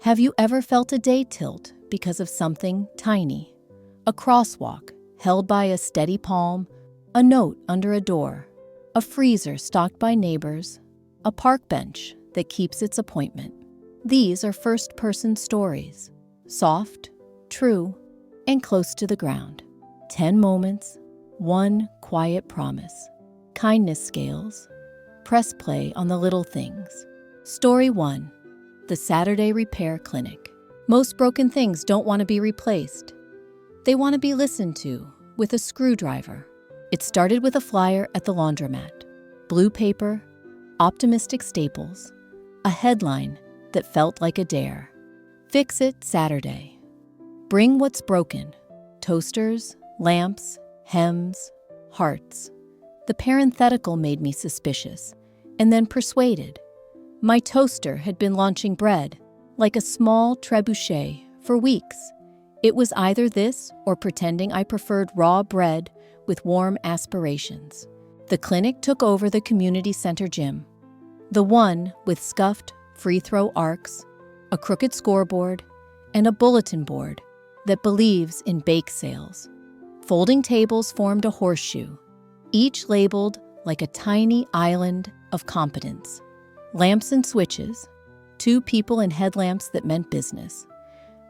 Have you ever felt a day tilt because of something tiny? A crosswalk held by a steady palm, a note under a door, a freezer stocked by neighbors, a park bench that keeps its appointment. These are first-person stories, soft, true, and close to the ground. 10 moments, one quiet promise. Kindness scales. Press play on the little things. Story 1. The Saturday Repair Clinic. Most broken things don't want to be replaced. They want to be listened to with a screwdriver. It started with a flyer at the laundromat. Blue paper, optimistic staples, a headline that felt like a dare. Fix it Saturday. Bring what's broken. Toasters, lamps, hems, hearts. The parenthetical made me suspicious, and then persuaded. My toaster had been launching bread, like a small trebuchet, for weeks. It was either this or pretending I preferred raw bread with warm aspirations. The clinic took over the community center gym. The one with scuffed free throw arcs, a crooked scoreboard, and a bulletin board that believes in bake sales. Folding tables formed a horseshoe, each labeled like a tiny island of competence. Lamps and switches, 2 people in headlamps that meant business.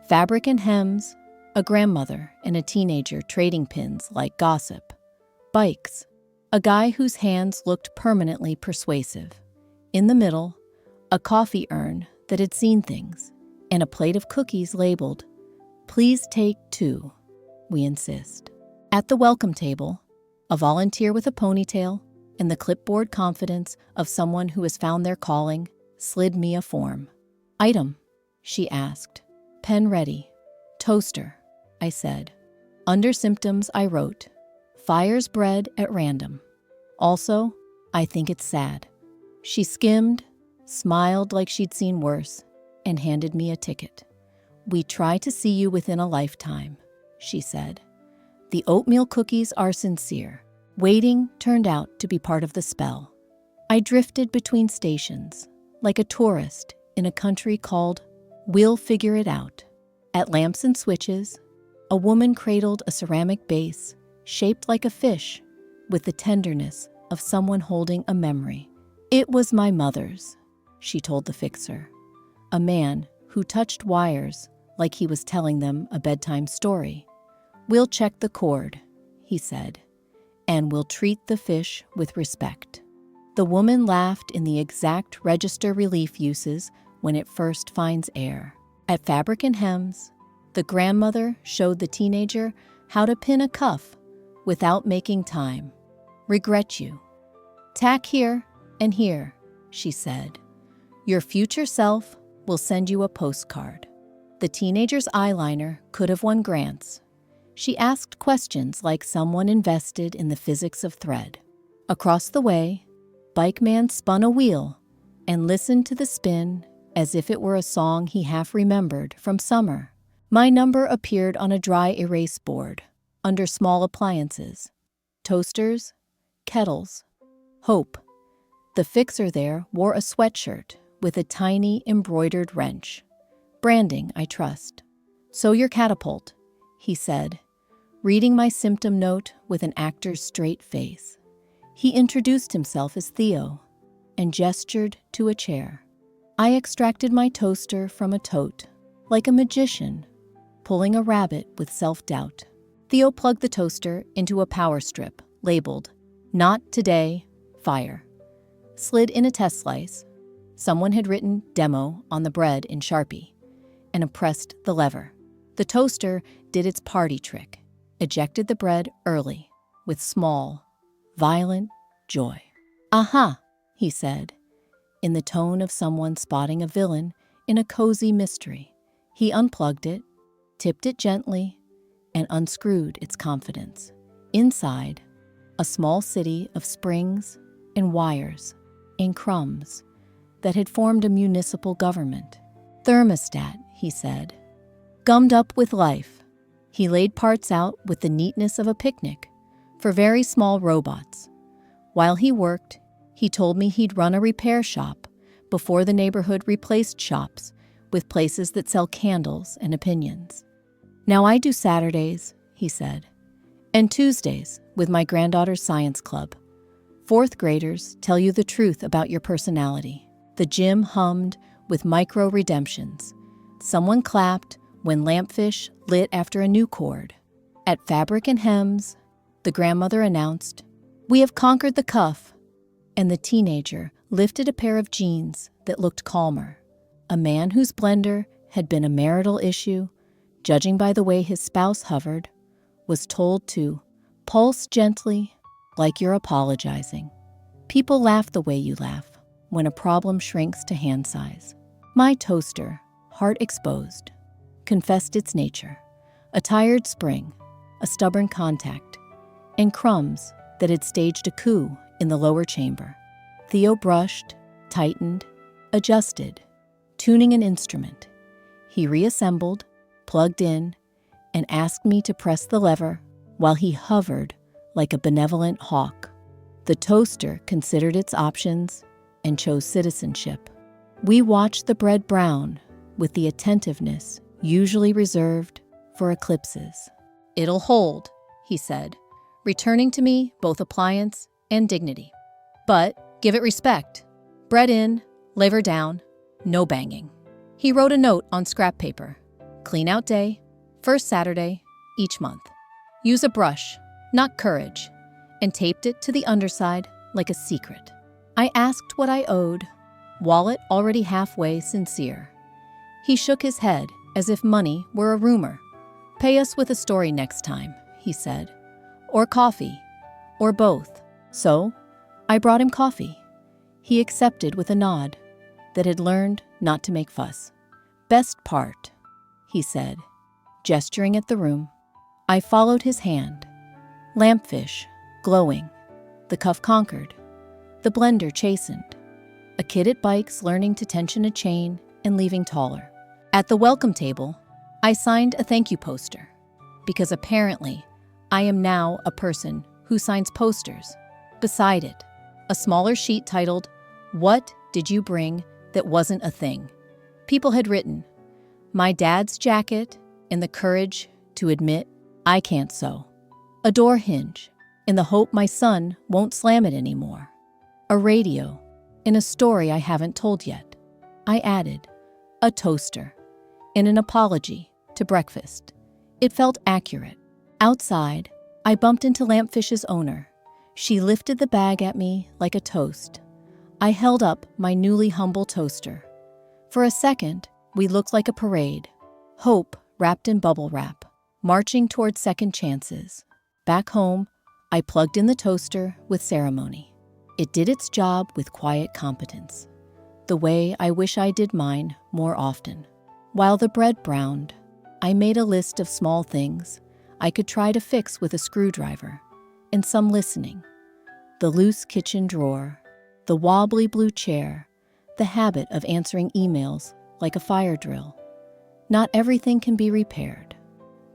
Fabric and hems, a grandmother and a teenager trading pins like gossip. Bikes, a guy whose hands looked permanently persuasive. In the middle, a coffee urn that had seen things, and a plate of cookies labeled, "Please take 2, we insist." At the welcome table, a volunteer with a ponytail and the clipboard confidence of someone who has found their calling slid me a form. "Item," she asked. "Pen ready." "Toaster," I said. Under symptoms, I wrote, "Fires bread at random. Also, I think it's sad." She skimmed, smiled like she'd seen worse, and handed me a ticket. "We try to see you within a lifetime," she said. "The oatmeal cookies are sincere." Waiting turned out to be part of the spell. I drifted between stations, like a tourist in a country called We'll Figure It Out. At Lamps and Switches, a woman cradled a ceramic base shaped like a fish with the tenderness of someone holding a memory. "It was my mother's," she told the fixer. A man who touched wires like he was telling them a bedtime story. "We'll check the cord," he said, "and we'll treat the fish with respect." The woman laughed in the exact register relief uses when it first finds air. At Fabric and Hems, the grandmother showed the teenager how to pin a cuff without making time. "Regret you. Tack here and here," she said. "Your future self will send you a postcard." The teenager's eyeliner could have won grants. She asked questions like someone invested in the physics of thread. Across the way, Bike Man spun a wheel and listened to the spin as if it were a song he half remembered from summer. My number appeared on a dry erase board, under small appliances. Toasters, kettles, hope. The fixer there wore a sweatshirt with a tiny embroidered wrench. Branding, I trust. "So your catapult," he said, reading my symptom note with an actor's straight face. He introduced himself as Theo and gestured to a chair. I extracted my toaster from a tote, like a magician, pulling a rabbit with self-doubt. Theo plugged the toaster into a power strip labeled, "Not today, fire." Slid in a test slice. Someone had written "demo" on the bread in Sharpie, and pressed the lever. The toaster did its party trick, ejected the bread early, with small, violent joy. "Aha," he said, in the tone of someone spotting a villain in a cozy mystery. He unplugged it, tipped it gently, and unscrewed its confidence. Inside, a small city of springs and wires and crumbs that had formed a municipal government. "Thermostat," he said, "gummed up with life." He laid parts out with the neatness of a picnic for very small robots. While he worked, he told me he'd run a repair shop before the neighborhood replaced shops with places that sell candles and opinions. Now I do Saturdays, he said, and Tuesdays with my granddaughter's science club. Fourth graders tell you the truth about your personality. The gym hummed with micro redemptions. Someone clapped when lampfish lit after a new chord. At Fabric and Hems, the grandmother announced, "We have conquered the cuff," and the teenager lifted a pair of jeans that looked calmer. A man whose blender had been a marital issue, judging by the way his spouse hovered, was told to pulse gently like you're apologizing. People laugh the way you laugh when a problem shrinks to hand size. My toaster, heart exposed, confessed its nature, a tired spring, a stubborn contact, and crumbs that had staged a coup in the lower chamber. Theo brushed, tightened, adjusted, tuning an instrument. He reassembled, plugged in, and asked me to press the lever while he hovered like a benevolent hawk. The toaster considered its options and chose citizenship. We watched the bread brown with the attentiveness usually reserved for eclipses. "It'll hold," he said, returning to me both appliance and dignity. "But give it respect. Bread in, liver down, no banging." He wrote a note on scrap paper. "Clean out day, first Saturday, each month. Use a brush, not courage," and taped it to the underside like a secret. I asked what I owed, wallet already halfway sincere. He shook his head as if money were a rumor. "Pay us with a story next time," he said. "Or coffee, or both." So I brought him coffee. He accepted with a nod that had learned not to make fuss. "Best part," he said, gesturing at the room. I followed his hand. Lampfish, glowing. The cuff conquered. The blender chastened. A kid at bikes learning to tension a chain and leaving taller. At the welcome table, I signed a thank you poster, because apparently I am now a person who signs posters. Beside it, a smaller sheet titled, "What did you bring that wasn't a thing?" People had written, "My dad's jacket and the courage to admit I can't sew." A door hinge, in the hope my son won't slam it anymore. A radio, in a story I haven't told yet. I added, a toaster, in an apology to breakfast. It felt accurate. Outside, I bumped into Lampfish's owner. She lifted the bag at me like a toast. I held up my newly humble toaster. For a second, we looked like a parade. Hope wrapped in bubble wrap, marching toward second chances. Back home, I plugged in the toaster with ceremony. It did its job with quiet competence, the way I wish I did mine more often. While the bread browned, I made a list of small things I could try to fix with a screwdriver, and some listening. The loose kitchen drawer, the wobbly blue chair, the habit of answering emails like a fire drill. Not everything can be repaired,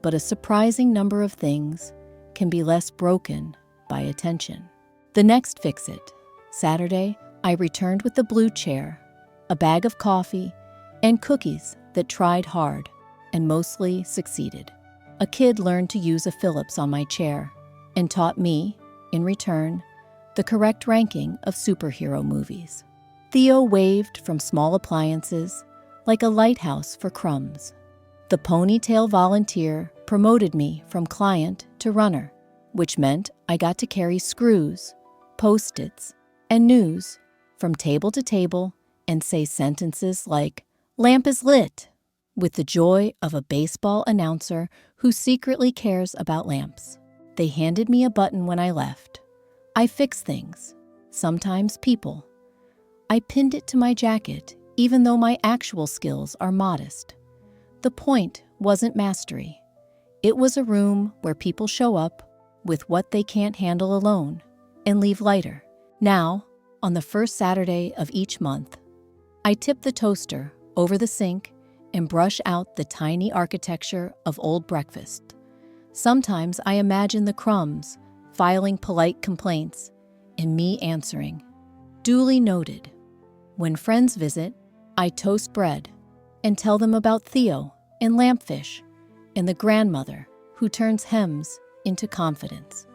but a surprising number of things can be less broken by attention. The next fix-it, Saturday, I returned with the blue chair, a bag of coffee, and cookies that tried hard and mostly succeeded. A kid learned to use a Phillips on my chair and taught me, in return, the correct ranking of superhero movies. Theo waved from small appliances like a lighthouse for crumbs. The ponytail volunteer promoted me from client to runner, which meant I got to carry screws, Post-its, and news from table to table and say sentences like, "Lamp is lit," with the joy of a baseball announcer who secretly cares about lamps. They handed me a button when I left. I fix things, sometimes people. I pinned it to my jacket, even though my actual skills are modest. The point wasn't mastery. It was a room where people show up with what they can't handle alone and leave lighter. Now, on the first Saturday of each month, I tip the toaster over the sink and brush out the tiny architecture of old breakfast. Sometimes I imagine the crumbs filing polite complaints and me answering, "Duly noted." When friends visit, I toast bread, and tell them about Theo and Lampfish and the grandmother who turns hems into confidence.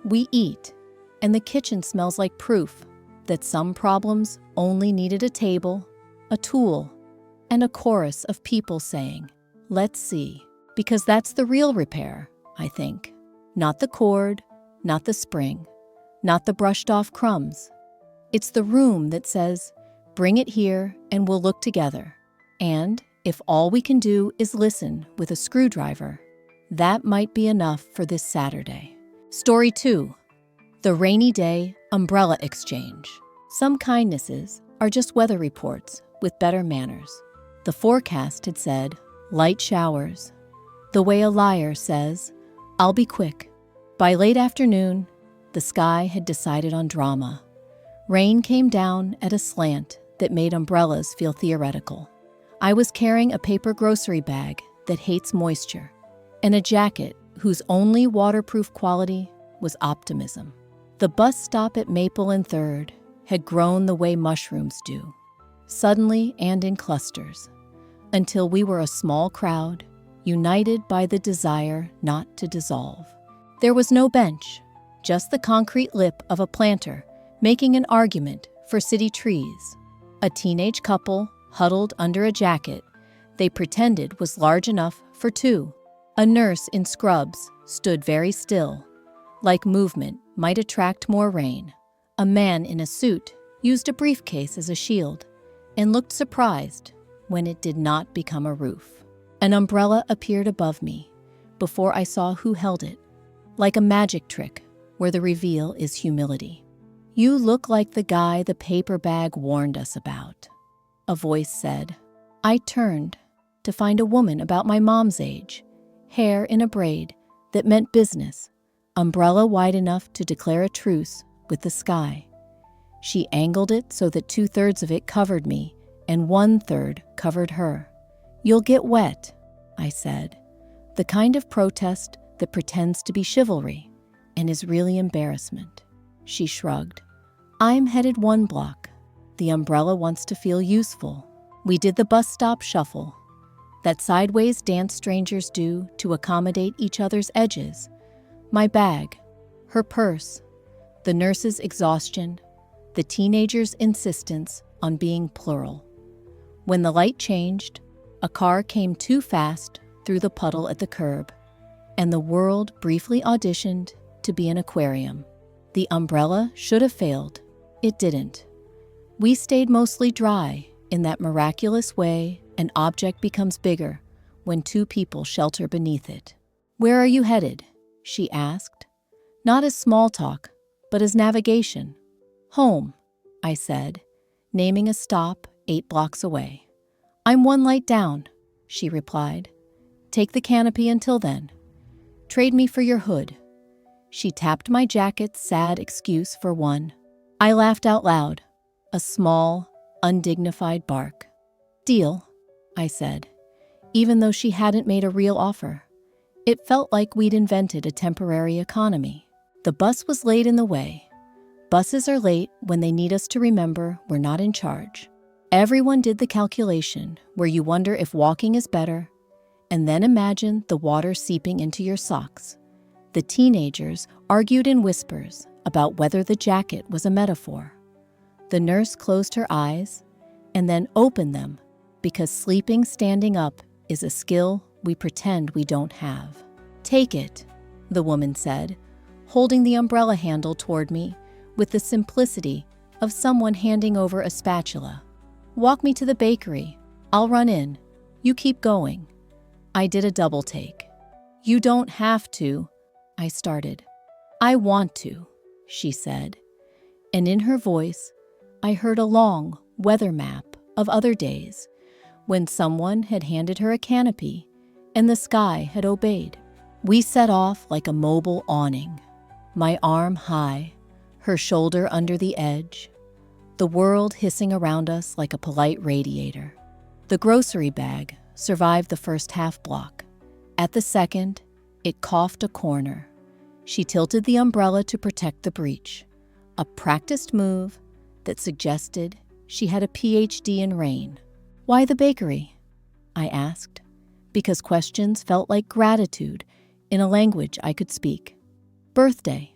We eat, and the kitchen smells like proof that some problems only needed a table, a tool, and a chorus of people saying, "Let's see." Because that's the real repair, I think. Not the cord, not the spring, not the brushed-off crumbs. It's the room that says, "Bring it here and we'll look together." And if all we can do is listen with a screwdriver, that might be enough for this Saturday. Story 2. The Rainy Day Umbrella Exchange. Some kindnesses are just weather reports with better manners. The forecast had said, light showers. The way a liar says, "I'll be quick." By late afternoon, the sky had decided on drama. Rain came down at a slant that made umbrellas feel theoretical. I was carrying a paper grocery bag that hates moisture and a jacket whose only waterproof quality was optimism. The bus stop at Maple and 3rd had grown the way mushrooms do, suddenly and in clusters, until we were a small crowd, united by the desire not to dissolve. There was no bench, just the concrete lip of a planter making an argument for city trees. A teenage couple huddled under a jacket they pretended was large enough for two. A nurse in scrubs stood very still, like movement might attract more rain. A man in a suit used a briefcase as a shield and looked surprised when it did not become a roof. An umbrella appeared above me before I saw who held it, like a magic trick where the reveal is humility. "You look like the guy the paper bag warned us about," a voice said. I turned to find a woman about my mom's age, hair in a braid that meant business, umbrella wide enough to declare a truce with the sky. She angled it so that 2/3 of it covered me and 1/3 covered her. "You'll get wet," I said, the kind of protest that pretends to be chivalry and is really embarrassment. She shrugged. "I'm headed 1 block. The umbrella wants to feel useful." We did the bus stop shuffle, that sideways dance strangers do to accommodate each other's edges. My bag, her purse, the nurse's exhaustion, the teenager's insistence on being plural. When the light changed, a car came too fast through the puddle at the curb, and the world briefly auditioned to be an aquarium. The umbrella should have failed. It didn't. We stayed mostly dry in that miraculous way an object becomes bigger when 2 people shelter beneath it. "Where are you headed?" she asked. Not as small talk, but as navigation. "Home," I said, naming a stop 8 blocks away. "I'm 1 light down," she replied. "Take the canopy until then. Trade me for your hood." She tapped my jacket's sad excuse for one. I laughed out loud, a small, undignified bark. "Deal," I said, even though she hadn't made a real offer. It felt like we'd invented a temporary economy. The bus was late in the way. Buses are late when they need us to remember we're not in charge. Everyone did the calculation where you wonder if walking is better, and then imagine the water seeping into your socks. The teenagers argued in whispers about whether the jacket was a metaphor. The nurse closed her eyes and then opened them because sleeping standing up is a skill we pretend we don't have. "Take it," the woman said, holding the umbrella handle toward me with the simplicity of someone handing over a spatula. "Walk me to the bakery. I'll run in. You keep going." I did a double take. "You don't have to," I started. "I want to," she said, and in her voice, I heard a long weather map of other days when someone had handed her a canopy and the sky had obeyed. We set off like a mobile awning, my arm high, her shoulder under the edge, the world hissing around us like a polite radiator. The grocery bag survived the first half block. At the second, it coughed a corner. She tilted the umbrella to protect the breach, a practiced move that suggested she had a PhD in rain. "Why the bakery?" I asked, because questions felt like gratitude in a language I could speak. Birthday,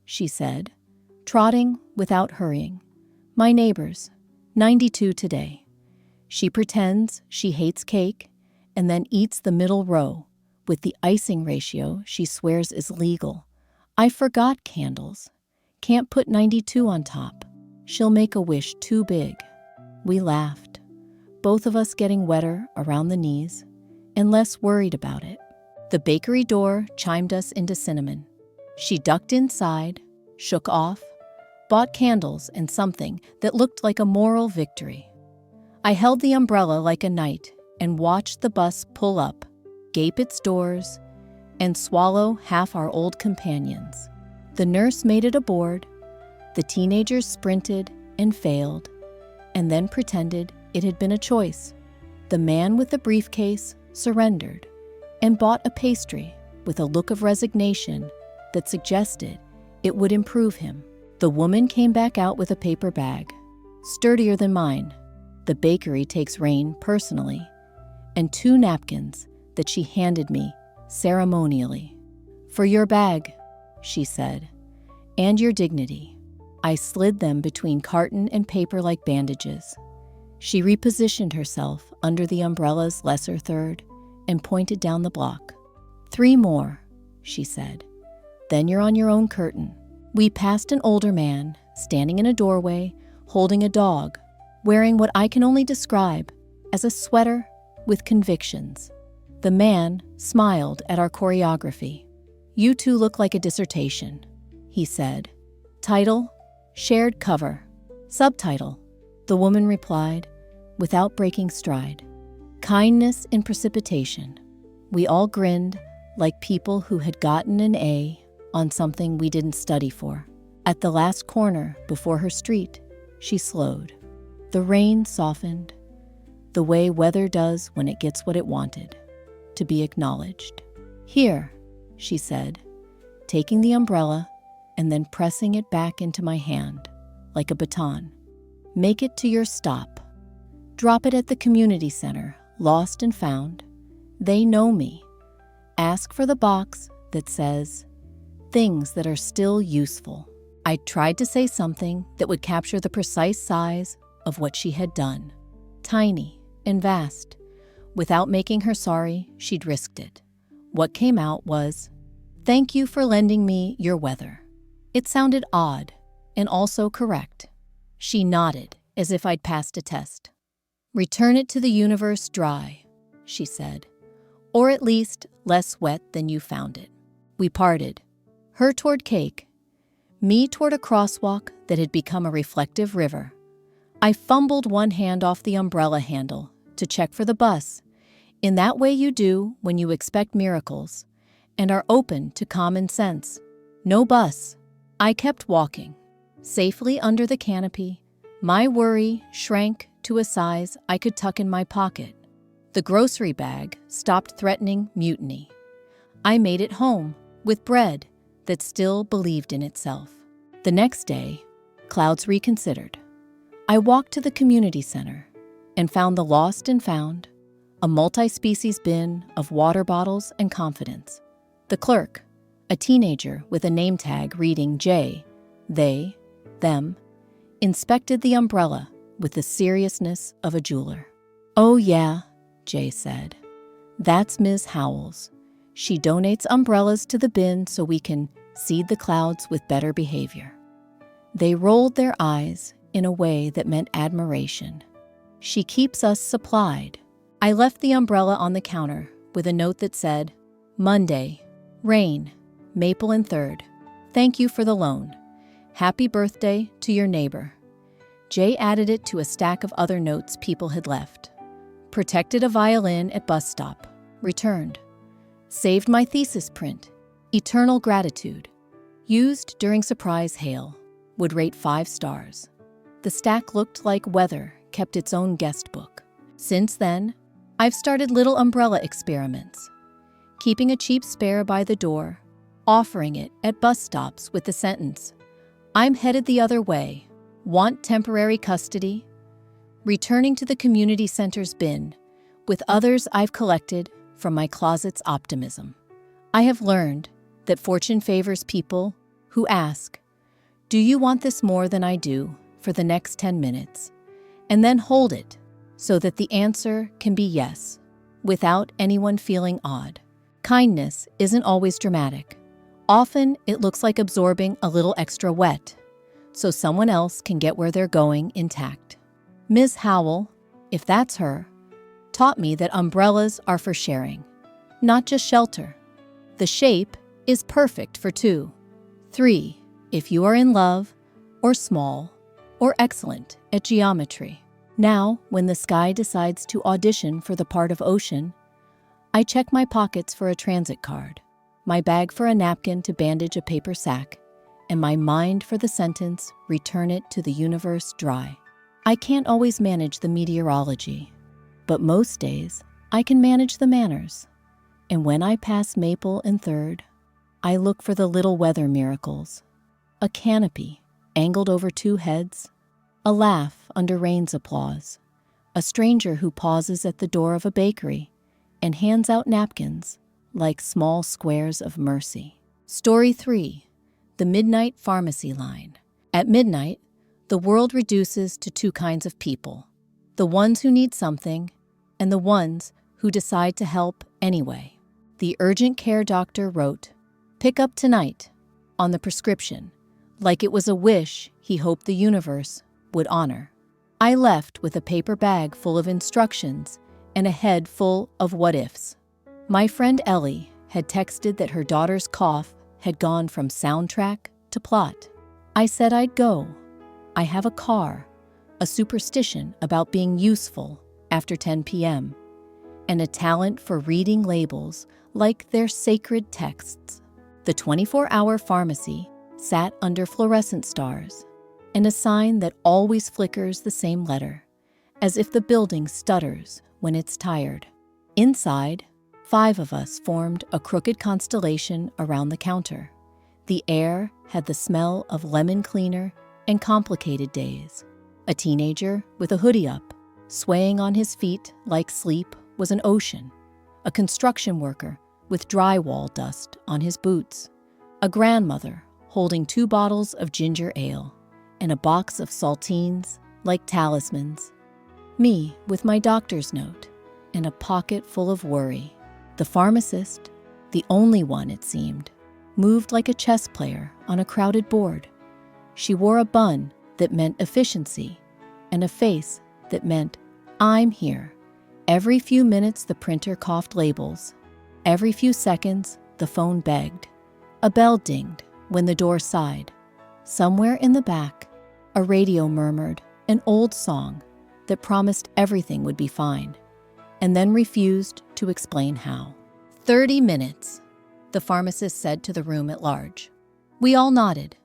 she said, trotting without hurrying. My neighbor's, 92 today. She pretends she hates cake and then eats the middle row with the icing ratio she swears is legal. I forgot candles. Can't put 92 on top. She'll make a wish too big. We laughed, both of us getting wetter around the knees and less worried about it. The bakery door chimed us into cinnamon. She ducked inside, shook off, bought candles and something that looked like a moral victory. I held the umbrella like a knight and watched the bus pull up, gape its doors, and swallow half our old companions. The nurse made it aboard, the teenagers sprinted and failed, and then pretended it had been a choice. The man with the briefcase surrendered and bought a pastry with a look of resignation that suggested it would improve him. The woman came back out with a paper bag, sturdier than mine. The bakery takes rain personally, and 2 napkins that she handed me ceremonially. For your bag, she said, and your dignity. I slid them between carton and paper like bandages. She repositioned herself under the umbrella's lesser third and pointed down the block. 3 more, she said. Then you're on your own curtain. We passed an older man standing in a doorway, holding a dog, wearing what I can only describe as a sweater with convictions. The man smiled at our choreography. You two look like a dissertation, he said. Title, shared cover. Subtitle, the woman replied, without breaking stride. Kindness in precipitation. We all grinned like people who had gotten an A on something we didn't study for. At the last corner before her street, she slowed. The rain softened, the way weather does when it gets what it wanted, to be acknowledged. Here, she said, taking the umbrella and then pressing it back into my hand like a baton. Make it to your stop. Drop it at the community center, lost and found. They know me. Ask for the box that says, things that are still useful. I tried to say something that would capture the precise size of what she had done. Tiny and vast. Without making her sorry, she'd risked it. What came out was, thank you for lending me your weather. It sounded odd and also correct. She nodded as if I'd passed a test. Return it to the universe dry, she said, or at least less wet than you found it. We parted, her toward cake, me toward a crosswalk that had become a reflective river. I fumbled one hand off the umbrella handle to check for the bus, in that way you do when you expect miracles and are open to common sense. No bus. I kept walking. Safely under the canopy, my worry shrank to a size I could tuck in my pocket. The grocery bag stopped threatening mutiny. I made it home with bread that still believed in itself. The next day, clouds reconsidered. I walked to the community center and found the lost and found, a multi-species bin of water bottles and confidence. The clerk, a teenager with a name tag reading J, they, them, inspected the umbrella with the seriousness of a jeweler. Oh yeah, Jay said. That's Ms. Howells. She donates umbrellas to the bin so we can seed the clouds with better behavior. They rolled their eyes in a way that meant admiration. She keeps us supplied. I left the umbrella on the counter with a note that said, Monday, rain, Maple and 3rd. Thank you for the loan. Happy birthday to your neighbor. Jay added it to a stack of other notes people had left. Protected a violin at bus stop. Returned. Saved my thesis print. Eternal gratitude. Used during surprise hail. Would rate 5 stars. The stack looked like weather kept its own guest book. Since then, I've started little umbrella experiments. Keeping a cheap spare by the door, offering it at bus stops with the sentence, I'm headed the other way. Want temporary custody? Returning to the community center's bin With others, I've collected from my closet's optimism. I have learned that fortune favors people who ask, "Do you want this more than I do for the next 10 minutes?" And then hold it so that the answer can be yes, without anyone feeling odd. Kindness isn't always dramatic. Often, it looks like absorbing a little extra wet, so someone else can get where they're going intact. Ms. Howell, if that's her, taught me that umbrellas are for sharing, not just shelter. The shape is perfect for 2, 3, if you are in love, or small, or excellent at geometry. Now, when the sky decides to audition for the part of ocean, I check my pockets for a transit card, my bag for a napkin to bandage a paper sack, and my mind for the sentence, "Return it to the universe dry." I can't always manage the meteorology, but most days I can manage the manners. And when I pass Maple and 3rd, I look for the little weather miracles. A canopy angled over 2 heads, a laugh under rain's applause, a stranger who pauses at the door of a bakery and hands out napkins like small squares of mercy. Story 3. The Midnight Pharmacy Line. At midnight, the world reduces to 2 kinds of people: the ones who need something and the ones who decide to help anyway. The urgent care doctor wrote, "Pick up tonight," on the prescription, like it was a wish he hoped the universe would honor. I left with a paper bag full of instructions and a head full of what-ifs. My friend Ellie had texted that her daughter's cough had gone from soundtrack to plot. I said I'd go. I have a car, a superstition about being useful after 10 p.m., and a talent for reading labels like they're sacred texts. The 24-hour pharmacy sat under fluorescent stars and a sign that always flickers the same letter, as if the building stutters when it's tired. Inside, 5 of us formed a crooked constellation around the counter. The air had the smell of lemon cleaner and complicated days. A teenager with a hoodie up, swaying on his feet like sleep was an ocean. A construction worker with drywall dust on his boots. A grandmother holding 2 bottles of ginger ale and a box of saltines like talismans. Me with my doctor's note and a pocket full of worry. The pharmacist, the only one it seemed, moved like a chess player on a crowded board. She wore a bun that meant efficiency and a face that meant, "I'm here." Every few minutes the printer coughed labels. Every few seconds the phone begged. A bell dinged when the door sighed. Somewhere in the back, a radio murmured an old song that promised everything would be fine, and then refused to explain how. 30 minutes, the pharmacist said to the room at large. We all nodded,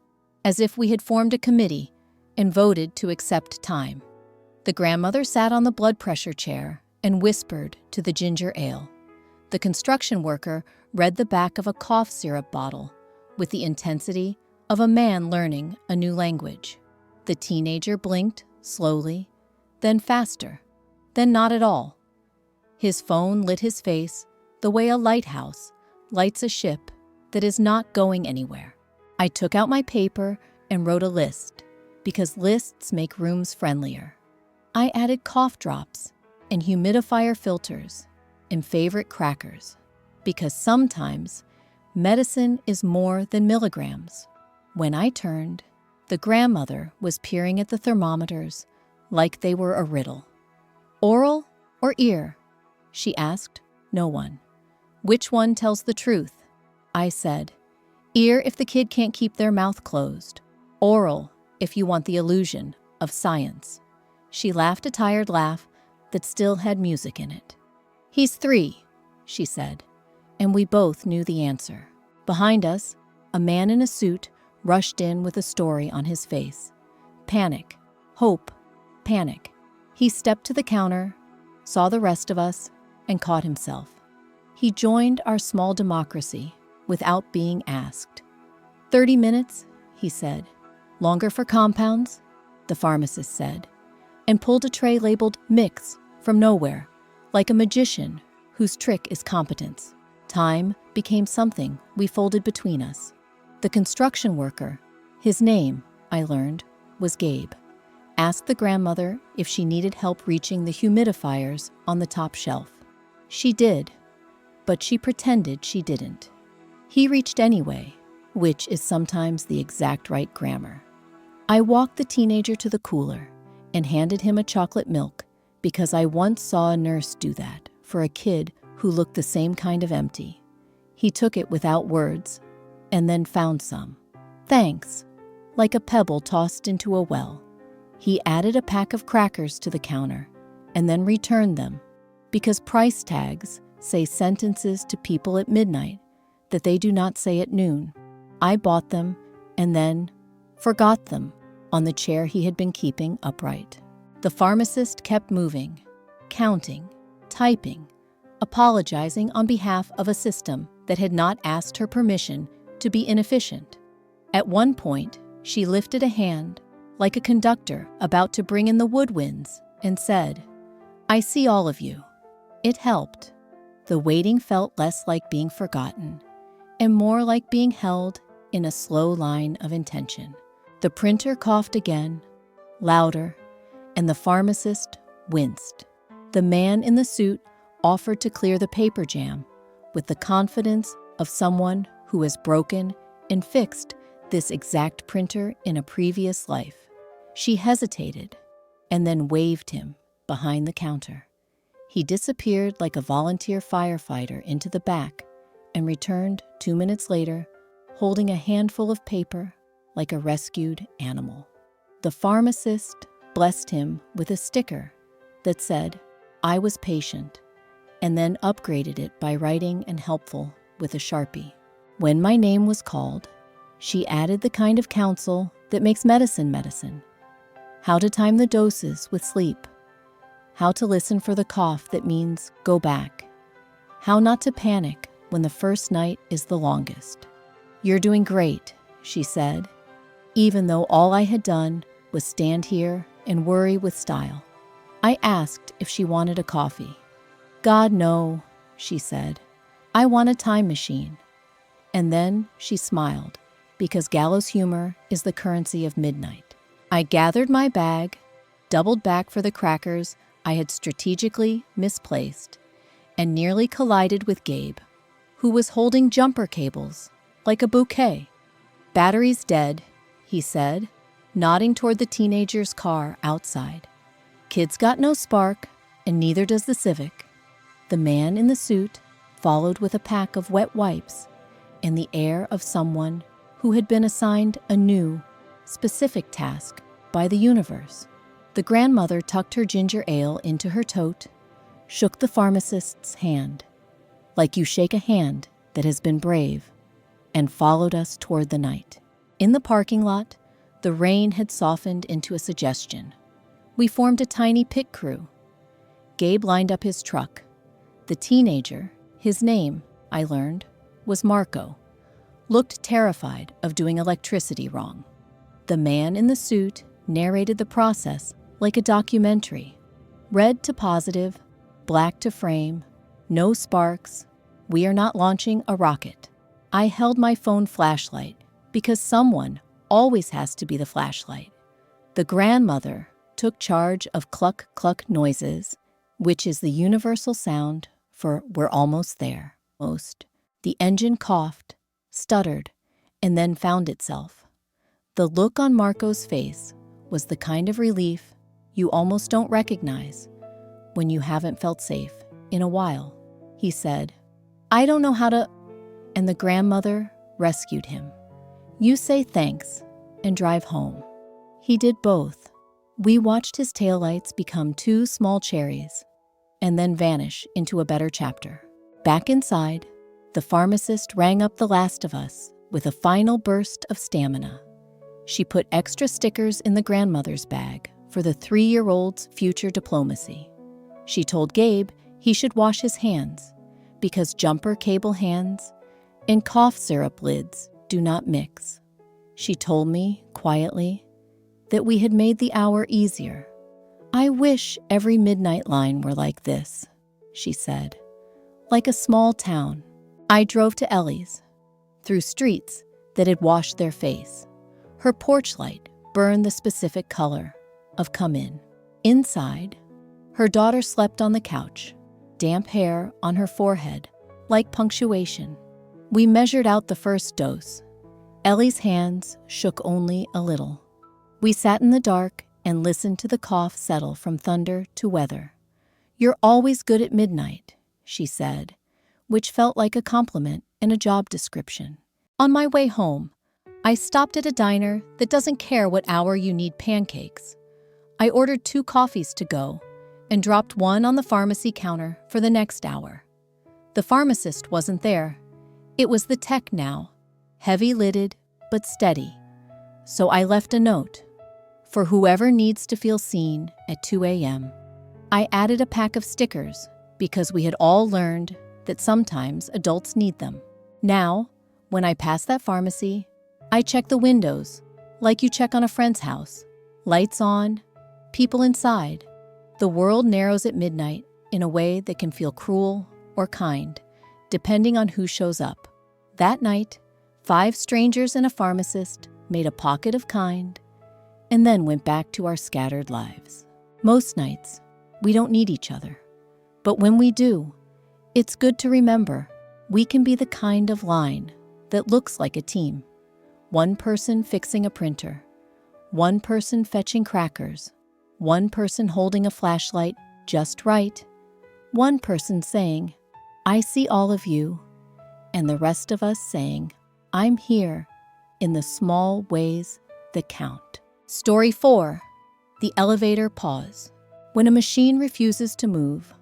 as if we had formed a committee and voted to accept time. The grandmother sat on the blood pressure chair and whispered to the ginger ale. The construction worker read the back of a cough syrup bottle with the intensity of a man learning a new language. The teenager blinked slowly, then faster, then not at all. His phone lit his face the way a lighthouse lights a ship that is not going anywhere. I took out my paper and wrote a list, because lists make rooms friendlier. I added cough drops and humidifier filters and favorite crackers, because sometimes medicine is more than milligrams. When I turned, the grandmother was peering at the thermometers like they were a riddle. Oral or ear? She asked. No one. Which one tells the truth? I said. Ear if the kid can't keep their mouth closed. Oral if you want the illusion of science. She laughed a tired laugh that still had music in it. He's 3, she said, and we both knew the answer. Behind us, a man in a suit rushed in with a story on his face. Panic, hope, panic. He stepped to the counter, saw the rest of us, and caught himself. He joined our small democracy without being asked. 30 minutes, he said. Longer for compounds, the pharmacist said, and pulled a tray labeled Mix from nowhere, Like a magician whose trick is competence. Time became something we folded between us. The construction worker, his name, I learned, was Gabe, asked the grandmother if she needed help reaching the humidifiers on the top shelf. She did, but she pretended she didn't. He reached anyway, which is sometimes the exact right grammar. I walked the teenager to the cooler and handed him a chocolate milk because I once saw a nurse do that for a kid who looked the same kind of empty. He took it without words and then found some. Thanks, like a pebble tossed into a well. He added a pack of crackers to the counter and then returned them because price tags say sentences to people at midnight that they do not say at noon. I bought them and then forgot them on the chair he had been keeping upright. The pharmacist kept moving, counting, typing, apologizing on behalf of a system that had not asked her permission to be inefficient. At one point, she lifted a hand, like a conductor about to bring in the woodwinds, and said, "I see all of you." It helped. The waiting felt less like being forgotten and more like being held in a slow line of intention. The printer coughed again, louder, and the pharmacist winced. The man in the suit offered to clear the paper jam with the confidence of someone who has broken and fixed this exact printer in a previous life. She hesitated and then waved him behind the counter. He disappeared like a volunteer firefighter into the back and returned 2 minutes later, holding a handful of paper like a rescued animal. The pharmacist blessed him with a sticker that said, "I was patient," and then upgraded it by writing and helpful with a Sharpie. When my name was called, she added the kind of counsel that makes medicine medicine. How to time the doses with sleep. How to listen for the cough that means go back. How not to panic when the first night is the longest. "You're doing great," she said, even though all I had done was stand here and worry with style. I asked if she wanted a coffee. "God, no," she said. "I want a time machine." And then she smiled, because gallows humor is the currency of midnight. I gathered my bag, doubled back for the crackers I had strategically misplaced, and nearly collided with Gabe, who was holding jumper cables like a bouquet. "Battery's dead," he said, nodding toward the teenager's car outside. "Kid's got no spark, and neither does the Civic." The man in the suit followed with a pack of wet wipes and the air of someone who had been assigned a new, specific task by the universe. The grandmother tucked her ginger ale into her tote, shook the pharmacist's hand, like you shake a hand that has been brave, and followed us toward the night. In the parking lot, the rain had softened into a suggestion. We formed a tiny pit crew. Gabe lined up his truck. The teenager, his name, I learned, was Marco, looked terrified of doing electricity wrong. The man in the suit narrated the process like a documentary. Red to positive, black to frame, no sparks, we are not launching a rocket. I held my phone flashlight because someone always has to be the flashlight. The grandmother took charge of cluck-cluck noises, which is the universal sound for "we're almost there." The engine coughed, stuttered, and then found itself. The look on Marco's face was the kind of relief you almost don't recognize when you haven't felt safe in a while. He said, "I don't know how to," and the grandmother rescued him. "You say thanks and drive home." He did both. We watched his taillights become 2 small cherries and then vanish into a better chapter. Back inside, the pharmacist rang up The Last of Us with a final burst of stamina. She put extra stickers in the grandmother's bag for the 3-year-old's future diplomacy. She told Gabe he should wash his hands because jumper cable hands and cough syrup lids do not mix. She told me, quietly, that we had made the hour easier. I wish every midnight line were like this. she said. Like a small town. I drove to Ellie's, through streets that had washed their face. Her porch light burned the specific color of come in. Inside, her daughter slept on the couch, damp hair on her forehead, like punctuation. We measured out the first dose. Ellie's hands shook only a little. We sat in the dark and listened to the cough settle from thunder to weather. "You're always good at midnight," she said, which felt like a compliment and a job description. On my way home, I stopped at a diner that doesn't care what hour you need pancakes. I ordered 2 coffees to go and dropped one on the pharmacy counter for the next hour. The pharmacist wasn't there. It was the tech now, heavy-lidded but steady. So I left a note. For whoever needs to feel seen at 2 a.m. I added a pack of stickers because we had all learned that sometimes adults need them. Now, when I pass that pharmacy, I check the windows like you check on a friend's house. Lights on, people inside. The world narrows at midnight in a way that can feel cruel or kind, depending on who shows up. That night, 5 strangers and a pharmacist made a pocket of kind, and then went back to our scattered lives. Most nights, we don't need each other. But when we do, it's good to remember we can be the kind of line that looks like a team. One person fixing a printer, one person fetching crackers, one person holding a flashlight just right, one person saying, "I see all of you," and the rest of us saying, "I'm here," in the small ways that count. Story 4. The elevator pause. When a machine refuses to move,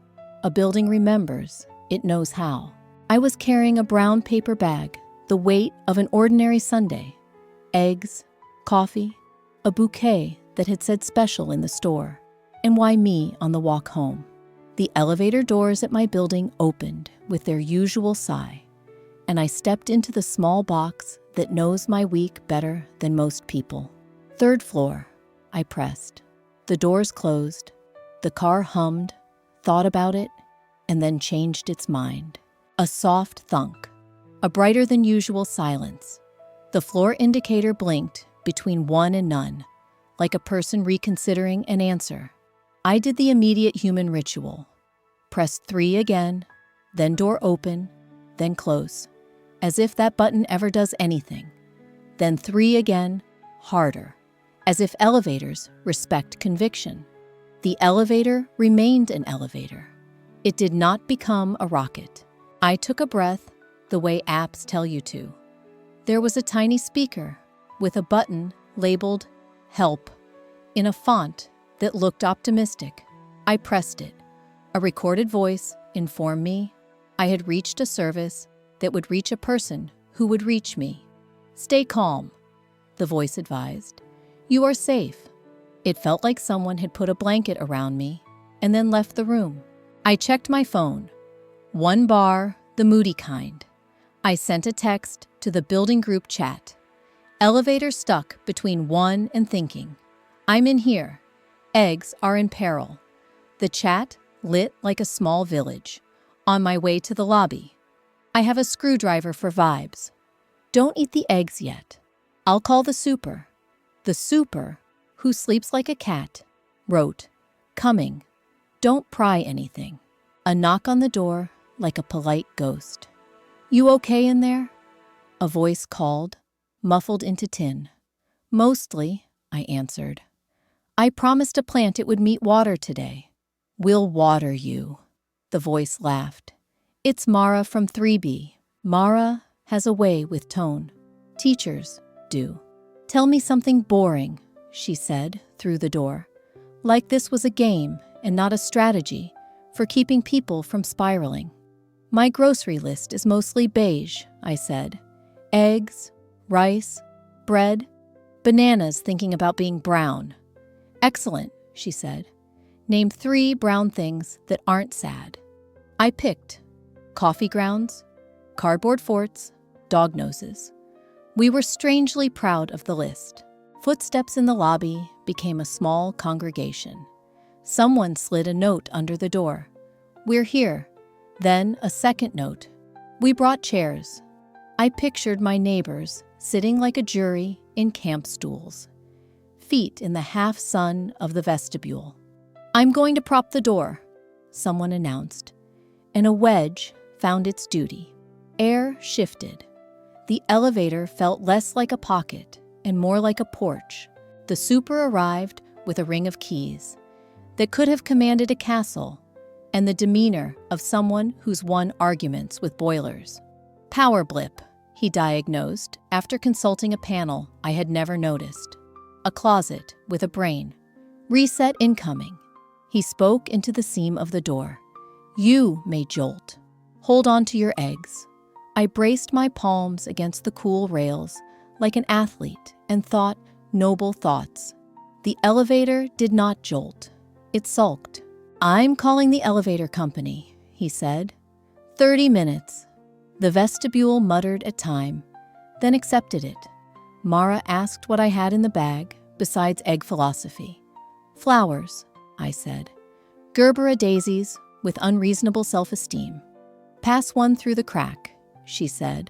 a building remembers it knows how. I was carrying a brown paper bag, the weight of an ordinary Sunday. Eggs, coffee, a bouquet that had said special in the store, and why me on the walk home. The elevator doors at my building opened with their usual sigh, and I stepped into the small box that knows my week better than most people. 3rd floor, I pressed. The doors closed. The car hummed, thought about it, and then changed its mind. A soft thunk, a brighter than usual silence. The floor indicator blinked between 1 and none, like a person reconsidering an answer. I did the immediate human ritual. Pressed 3 again, then door open, then close, as if that button ever does anything. Then 3 again, harder, as if elevators respect conviction. The elevator remained an elevator. It did not become a rocket. I took a breath the way apps tell you to. There was a tiny speaker with a button labeled "Help" in a font that looked optimistic. I pressed it. A recorded voice informed me I had reached a service that would reach a person who would reach me. "Stay calm," the voice advised. "You are safe." It felt like someone had put a blanket around me and then left the room. I checked my phone. 1 bar, the moody kind. I sent a text to the building group chat. Elevator stuck between 1 and thinking. "I'm in here. Eggs are in peril." The chat lit like a small village. On my way to the lobby. "I have a screwdriver for vibes. Don't eat the eggs yet. I'll call the super." The super, who sleeps like a cat, wrote, "Coming. Don't pry anything." A knock on the door like a polite ghost. "You okay in there?" A voice called, muffled into tin. "Mostly," I answered. "I promised a plant it would meet water today." "We'll water you," the voice laughed. "It's Mara from 3B. Mara has a way with tone. Teachers do." "Tell me something boring," she said through the door. Like this was a game and not a strategy for keeping people from spiraling. "My grocery list is mostly beige," I said. "Eggs, rice, bread, bananas thinking about being brown." "Excellent," she said. "Name 3 brown things that aren't sad." I picked coffee grounds, cardboard forts, dog noses. We were strangely proud of the list. Footsteps in the lobby became a small congregation. Someone slid a note under the door. "We're here. Then a second note. We brought chairs. I pictured my neighbors sitting like a jury in camp stools, feet in the half-sun of the vestibule. I'm going to prop the door, someone announced, and a wedge found its duty. Air shifted. The elevator felt less like a pocket and more like a porch. The super arrived with a ring of keys that could have commanded a castle and the demeanor of someone who's won arguments with boilers. Power blip, he diagnosed after consulting a panel I had never noticed. A closet with a brain. Reset incoming. He spoke into the seam of the door. You may jolt. Hold on to your eggs. I braced my palms against the cool rails like an athlete and thought noble thoughts. The elevator did not jolt. It sulked. I'm calling the elevator company, he said. 30 minutes. The vestibule muttered at time, then accepted it. Mara asked what I had in the bag besides egg philosophy. Flowers, I said. Gerbera daisies with unreasonable self-esteem. Pass one through the crack, she said.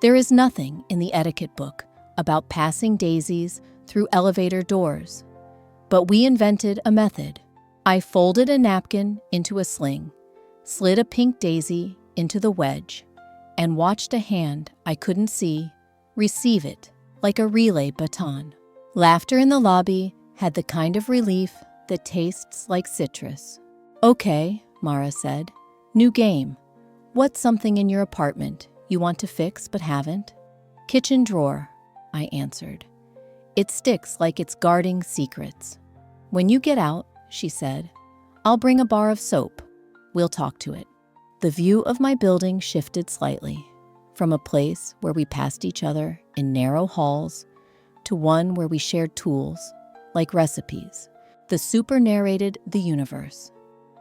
There is nothing in the etiquette book about passing daisies through elevator doors. But we invented a method. I folded a napkin into a sling, slid a pink daisy into the wedge, and watched a hand I couldn't see receive it like a relay baton. Laughter in the lobby had the kind of relief that tastes like citrus. Okay, Mara said. New game. What's something in your apartment you want to fix but haven't? Kitchen drawer, I answered. It sticks like it's guarding secrets. When you get out, she said, I'll bring a bar of soap. We'll talk to it. The view of my building shifted slightly, from a place where we passed each other in narrow halls to one where we shared tools, like recipes. The super narrated the universe.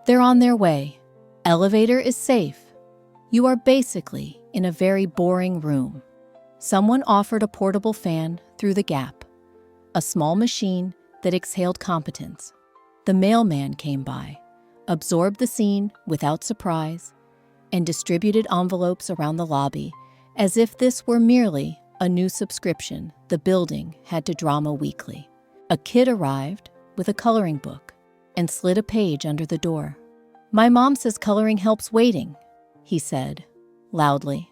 They're on their way. Elevator is safe. You are basically in a very boring room. Someone offered a portable fan through the gap, a small machine that exhaled competence. The mailman came by, absorbed the scene without surprise, and distributed envelopes around the lobby as if this were merely a new subscription the building had to Drama Weekly. A kid arrived with a coloring book and slid a page under the door. My mom says coloring helps waiting, he said, loudly.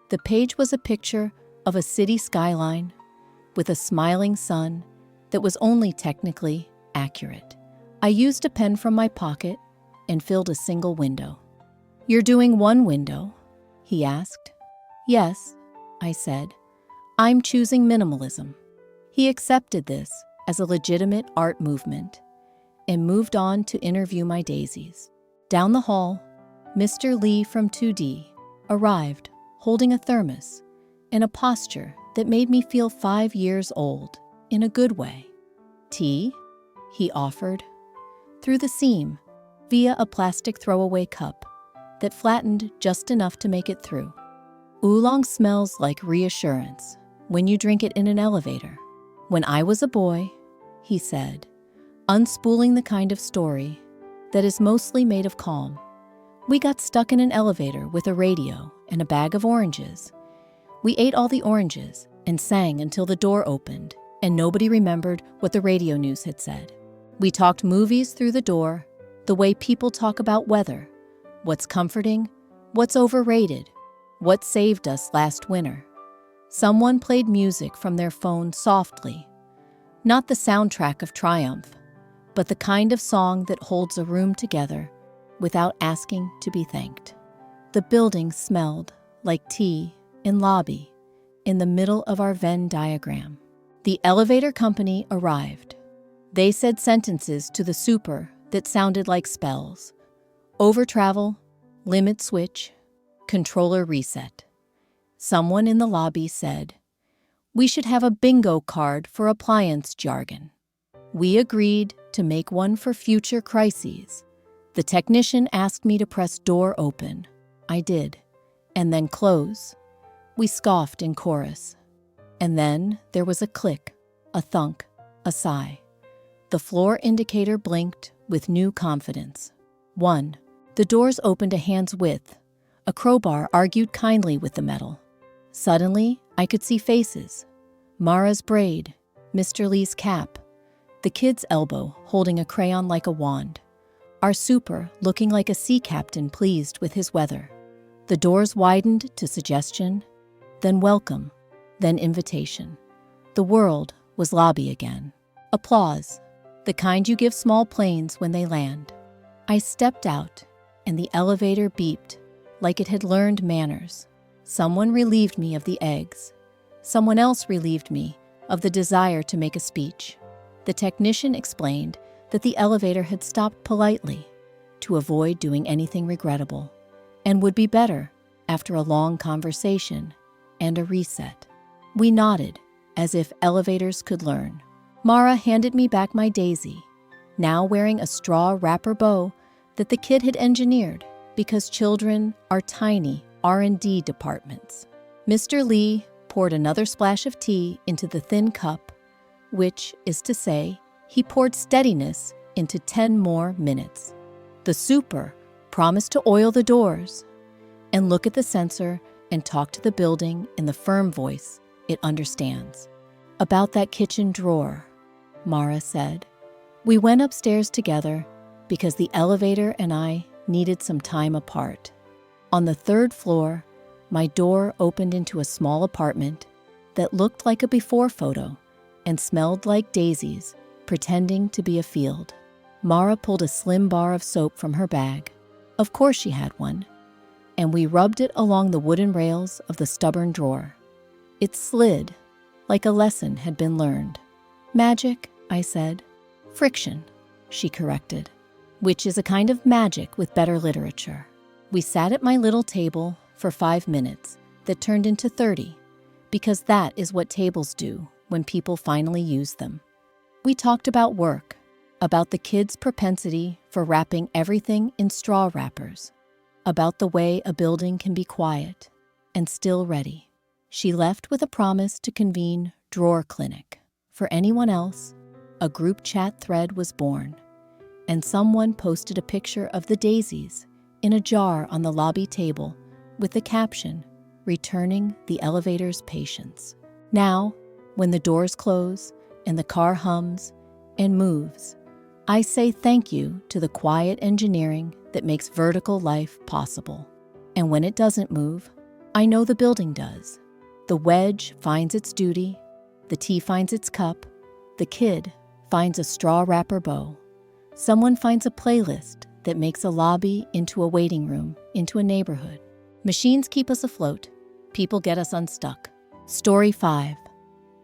The page was a picture of a city skyline with a smiling sun that was only technically accurate. I used a pen from my pocket and filled a single window. You're doing one window? He asked. Yes, I said. I'm choosing minimalism. He accepted this as a legitimate art movement and moved on to interview my daisies. Down the hall, Mr. Lee from 2D arrived holding a thermos in a posture that made me feel 5 years old in a good way. Tea? He offered. Through the seam, via a plastic throwaway cup that flattened just enough to make it through. Oolong smells like reassurance when you drink it in an elevator. When I was a boy, he said, unspooling the kind of story that is mostly made of calm. We got stuck in an elevator with a radio and a bag of oranges. We ate all the oranges and sang until the door opened and nobody remembered what the radio news had said. We talked movies through the door, the way people talk about weather, what's comforting, what's overrated, what saved us last winter. Someone played music from their phone softly, not the soundtrack of triumph, but the kind of song that holds a room together without asking to be thanked. The building smelled like tea in lobby in the middle of our Venn diagram. The elevator company arrived. They said sentences to the super that sounded like spells. Over travel, limit switch, controller reset. Someone in the lobby said, we should have a bingo card for appliance jargon. We agreed to make one for future crises. The technician asked me to press door open. I did. And then close. We scoffed in chorus. And then there was a click, a thunk, a sigh. The floor indicator blinked with new confidence. 1. The doors opened a hand's width, A crowbar argued kindly with the metal. Suddenly, I could see faces. Mara's braid, Mr. Lee's cap, the kid's elbow holding a crayon like a wand, our super looking like a sea captain pleased with his weather. The doors widened to suggestion, then welcome, then invitation. The world was lobby again. Applause, the kind you give small planes when they land. I stepped out, and the elevator beeped like it had learned manners. Someone relieved me of the eggs. Someone else relieved me of the desire to make a speech. The technician explained that the elevator had stopped politely to avoid doing anything regrettable and would be better after a long conversation and a reset. We nodded as if elevators could learn. Mara handed me back my daisy, now wearing a straw wrapper bow that the kid had engineered because children are tiny R&D departments. Mr. Lee poured another splash of tea into the thin cup, which is to say, he poured steadiness into 10 more minutes. The super promised to oil the doors and look at the sensor and talk to the building in the firm voice it understands. About that kitchen drawer, Mara said. We went upstairs together because the elevator and I needed some time apart. On the 3rd floor, my door opened into a small apartment that looked like a before photo and smelled like daisies pretending to be a field. Mara pulled a slim bar of soap from her bag. Of course she had one. And we rubbed it along the wooden rails of the stubborn drawer. It slid, like a lesson had been learned. Magic, I said. Friction, she corrected, which is a kind of magic with better literature. We sat at my little table for 5 minutes that turned into 30, because that is what tables do when people finally use them. We talked about work, about the kids' propensity for wrapping everything in straw wrappers, about the way a building can be quiet and still ready. She left with a promise to convene Drawer Clinic. For anyone else, a group chat thread was born, and someone posted a picture of the daisies in a jar on the lobby table with the caption, "Returning the elevator's patience." Now, when the doors close and the car hums and moves, I say thank you to the quiet engineering that makes vertical life possible. And when it doesn't move, I know the building does. The wedge finds its duty, the tea finds its cup, the kid finds a straw wrapper bow. Someone finds a playlist that makes a lobby into a waiting room, into a neighborhood. Machines keep us afloat. People get us unstuck. Story 5.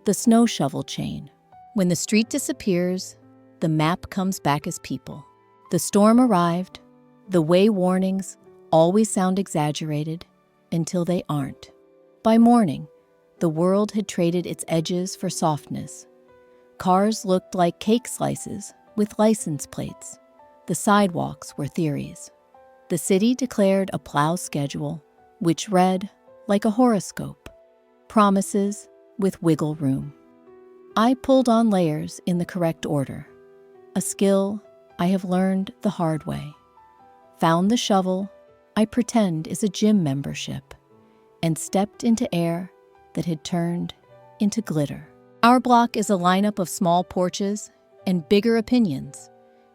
The snow shovel chain. When the street disappears, the map comes back as people. The storm arrived. The way warnings always sound exaggerated until they aren't. By morning, the world had traded its edges for softness. Cars looked like cake slices with license plates. The sidewalks were theories. The city declared a plow schedule, which read like a horoscope. Promises with wiggle room. I pulled on layers in the correct order, a skill I have learned the hard way. Found the shovel I pretend is a gym membership, and stepped into air that had turned into glitter. Our block is a lineup of small porches and bigger opinions.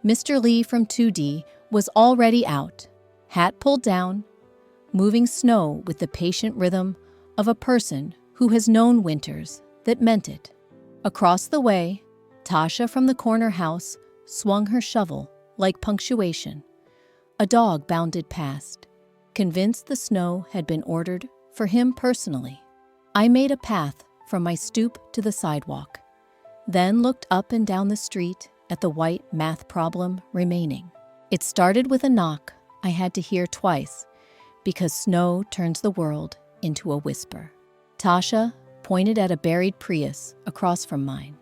Mr. Lee from 2D was already out, hat pulled down, moving snow with the patient rhythm of a person who has known winters that meant it. Across the way, Tasha from the corner house swung her shovel like punctuation. A dog bounded past, convinced the snow had been ordered for him personally. I made a path from my stoop to the sidewalk, then looked up and down the street at the white math problem remaining. It started with a knock I had to hear twice because snow turns the world into a whisper. Tasha pointed at a buried Prius across from mine.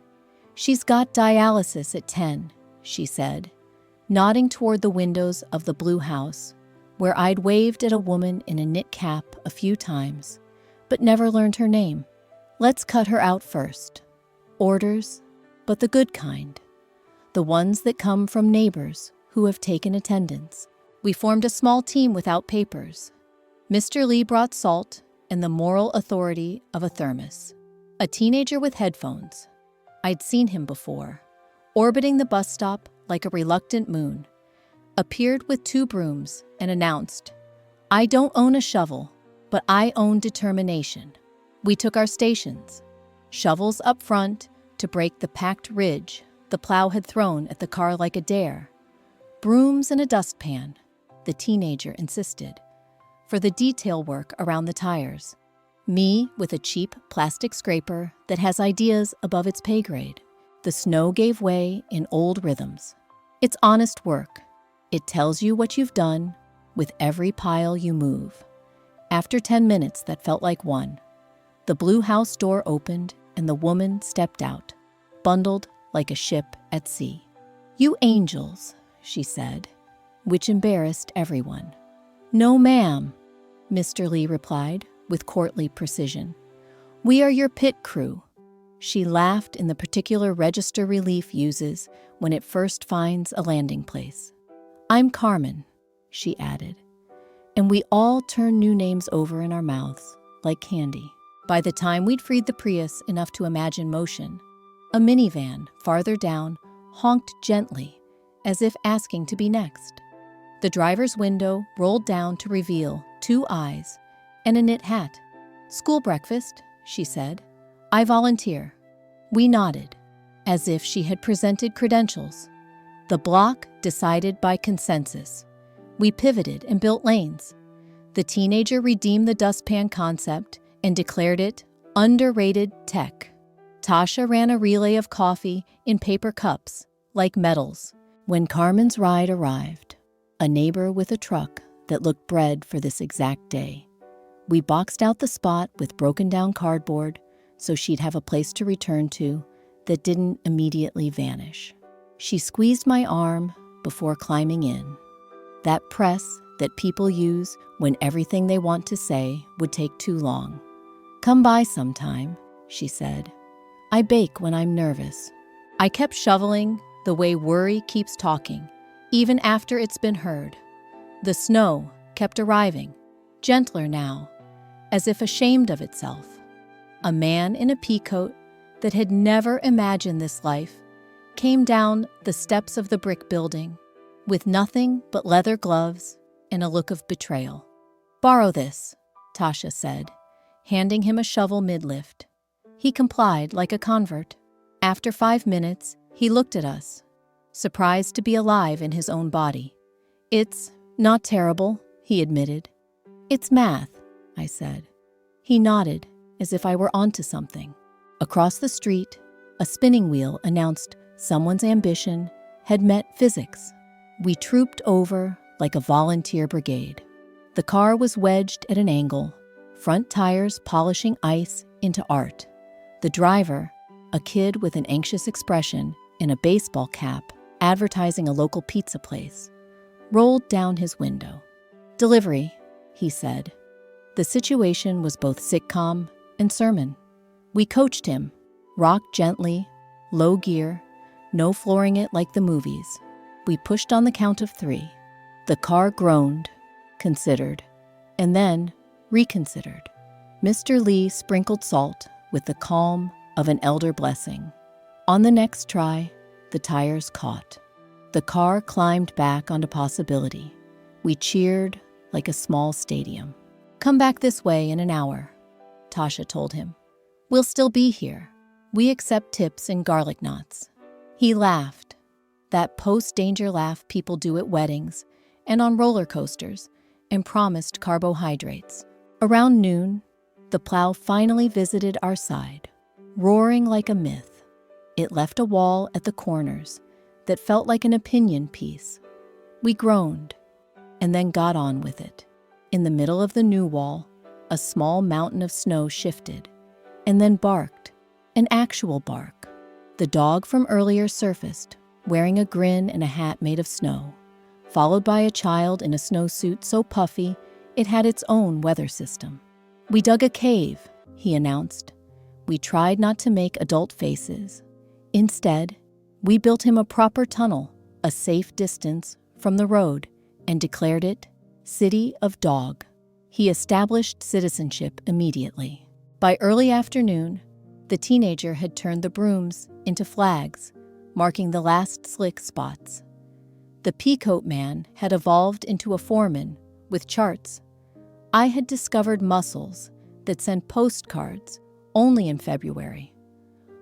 "She's got dialysis at 10, she said, nodding toward the windows of the blue house, where I'd waved at a woman in a knit cap a few times, but never learned her name. Let's cut her out first. Orders, but the good kind. The ones that come from neighbors who have taken attendance. We formed a small team without papers. Mr. Lee brought salt and the moral authority of a thermos. A teenager with headphones. I'd seen him before, orbiting the bus stop like a reluctant moon, appeared with 2 brooms and announced, "I don't own a shovel, but I own determination." We took our stations, shovels up front to break the packed ridge the plow had thrown at the car like a dare, brooms and a dustpan, the teenager insisted, for the detail work around the tires. Me with a cheap plastic scraper that has ideas above its pay grade. The snow gave way in old rhythms. It's honest work. It tells you what you've done with every pile you move. After 10 minutes that felt like one, the blue house door opened and the woman stepped out, bundled like a ship at sea. "You angels," she said, which embarrassed everyone. "No, ma'am," Mr. Lee replied with courtly precision. "We are your pit crew." She laughed in the particular register relief uses when it first finds a landing place. "I'm Carmen," she added, and we all turned new names over in our mouths like candy. By the time we'd freed the Prius enough to imagine motion, a minivan farther down honked gently, as if asking to be next. The driver's window rolled down to reveal 2 eyes and a knit hat. "School breakfast," she said. "I volunteer." We nodded, as if she had presented credentials. The block decided by consensus. We pivoted and built lanes. The teenager redeemed the dustpan concept and declared it underrated tech. Tasha ran a relay of coffee in paper cups, like medals. When Carmen's ride arrived, a neighbor with a truck that looked bred for this exact day, we boxed out the spot with broken-down cardboard so she'd have a place to return to that didn't immediately vanish. She squeezed my arm before climbing in. That press that people use when everything they want to say would take too long. "Come by sometime," she said. "I bake when I'm nervous." I kept shoveling the way worry keeps talking, even after it's been heard. The snow kept arriving, gentler now, as if ashamed of itself. A man in a peacoat that had never imagined this life came down the steps of the brick building with nothing but leather gloves and a look of betrayal. "Borrow this," Tasha said, handing him a shovel mid-lift. He complied like a convert. After 5 minutes, he looked at us, surprised to be alive in his own body. "It's not terrible," he admitted. "It's math," I said. He nodded, as if I were onto something. Across the street, a spinning wheel announced someone's ambition had met physics. We trooped over like a volunteer brigade. The car was wedged at an angle, front tires polishing ice into art. The driver, a kid with an anxious expression in a baseball cap advertising a local pizza place, rolled down his window. "Delivery," he said. The situation was both sitcom and sermon. We coached him, rocked gently, low gear, no flooring it like the movies. We pushed on the count of 3. The car groaned, considered, and then reconsidered. Mr. Lee sprinkled salt with the calm of an elder blessing. On the next try, the tires caught. The car climbed back onto possibility. We cheered like a small stadium. "Come back this way in an hour," Tasha told him. "We'll still be here. We accept tips and garlic knots." He laughed, that post-danger laugh people do at weddings and on roller coasters, and promised carbohydrates. Around noon, the plow finally visited our side, roaring like a myth. It left a wall at the corners that felt like an opinion piece. We groaned, and then got on with it. In the middle of the new wall, a small mountain of snow shifted, and then barked, an actual bark. The dog from earlier surfaced, wearing a grin and a hat made of snow, followed by a child in a snowsuit so puffy it had its own weather system. "We dug a cave," he announced. We tried not to make adult faces. Instead, we built him a proper tunnel, a safe distance from the road, and declared it City of Dog. He established citizenship immediately. By early afternoon, the teenager had turned the brooms into flags, marking the last slick spots. The peacoat man had evolved into a foreman with charts. I had discovered muscles that sent postcards only in February.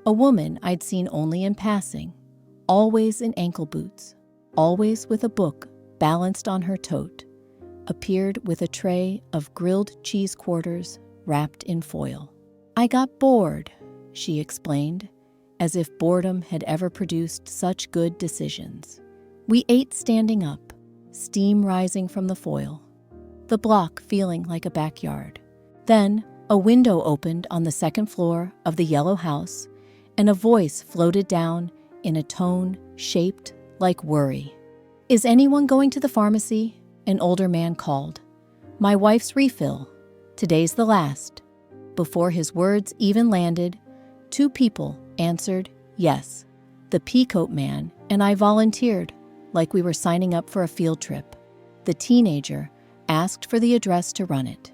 A woman I'd seen only in passing, always in ankle boots, always with a book balanced on her tote, appeared with a tray of grilled cheese quarters wrapped in foil. "I got bored," she explained, as if boredom had ever produced such good decisions. We ate standing up, steam rising from the foil, the block feeling like a backyard. Then a window opened on the second floor of the yellow house, and a voice floated down in a tone shaped like worry. "Is anyone going to the pharmacy?" An older man called. "My wife's refill. Today's the last." Before his words even landed, 2 people answered yes. The peacoat man and I volunteered, like we were signing up for a field trip. The teenager asked for the address to run it.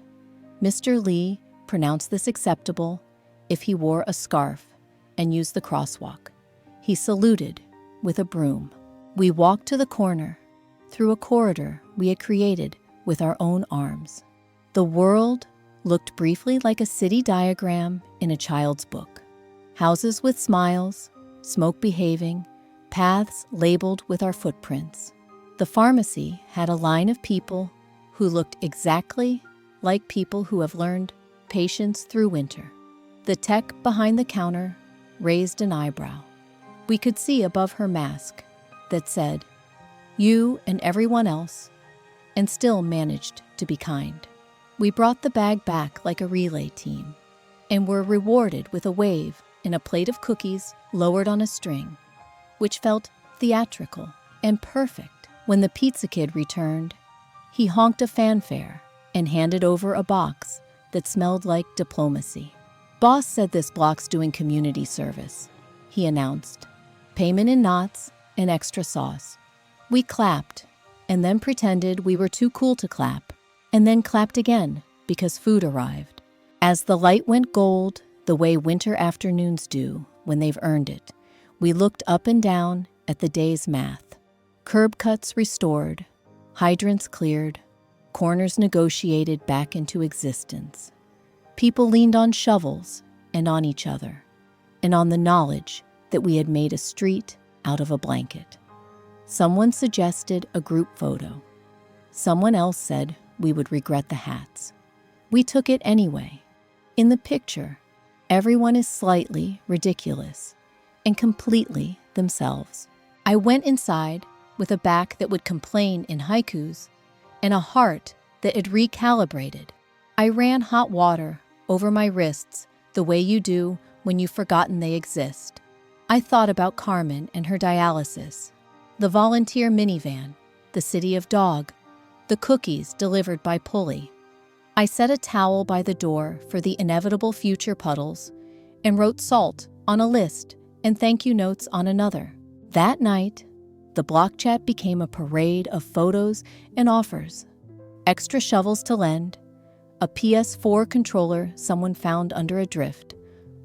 Mr. Lee pronounced this acceptable if he wore a scarf and used the crosswalk. He saluted with a broom. We walked to the corner, through a corridor we had created with our own arms. The world looked briefly like a city diagram in a child's book. Houses with smiles, smoke behaving, paths labeled with our footprints. The pharmacy had a line of people who looked exactly like people who have learned patience through winter. The tech behind the counter raised an eyebrow. We could see above her mask that said, "You and everyone else," and still managed to be kind. We brought the bag back like a relay team and were rewarded with a wave and a plate of cookies lowered on a string, which felt theatrical and perfect. When the pizza kid returned, he honked a fanfare and handed over a box that smelled like diplomacy. "Boss said this block's doing community service," he announced. "Payment in knots and extra sauce." We clapped, and then pretended we were too cool to clap, and then clapped again because food arrived. As the light went gold, the way winter afternoons do when they've earned it, we looked up and down at the day's math. Curb cuts restored, hydrants cleared, corners negotiated back into existence. People leaned on shovels and on each other, and on the knowledge that we had made a street out of a blanket. Someone suggested a group photo. Someone else said we would regret the hats. We took it anyway. In the picture, everyone is slightly ridiculous and completely themselves. I went inside with a back that would complain in haikus and a heart that had recalibrated. I ran hot water over my wrists the way you do when you've forgotten they exist. I thought about Carmen and her dialysis, the volunteer minivan, the city of dog, the cookies delivered by pulley. I set a towel by the door for the inevitable future puddles and wrote salt on a list and thank you notes on another. That night, the block chat became a parade of photos and offers. Extra shovels to lend, a PS4 controller someone found under a drift,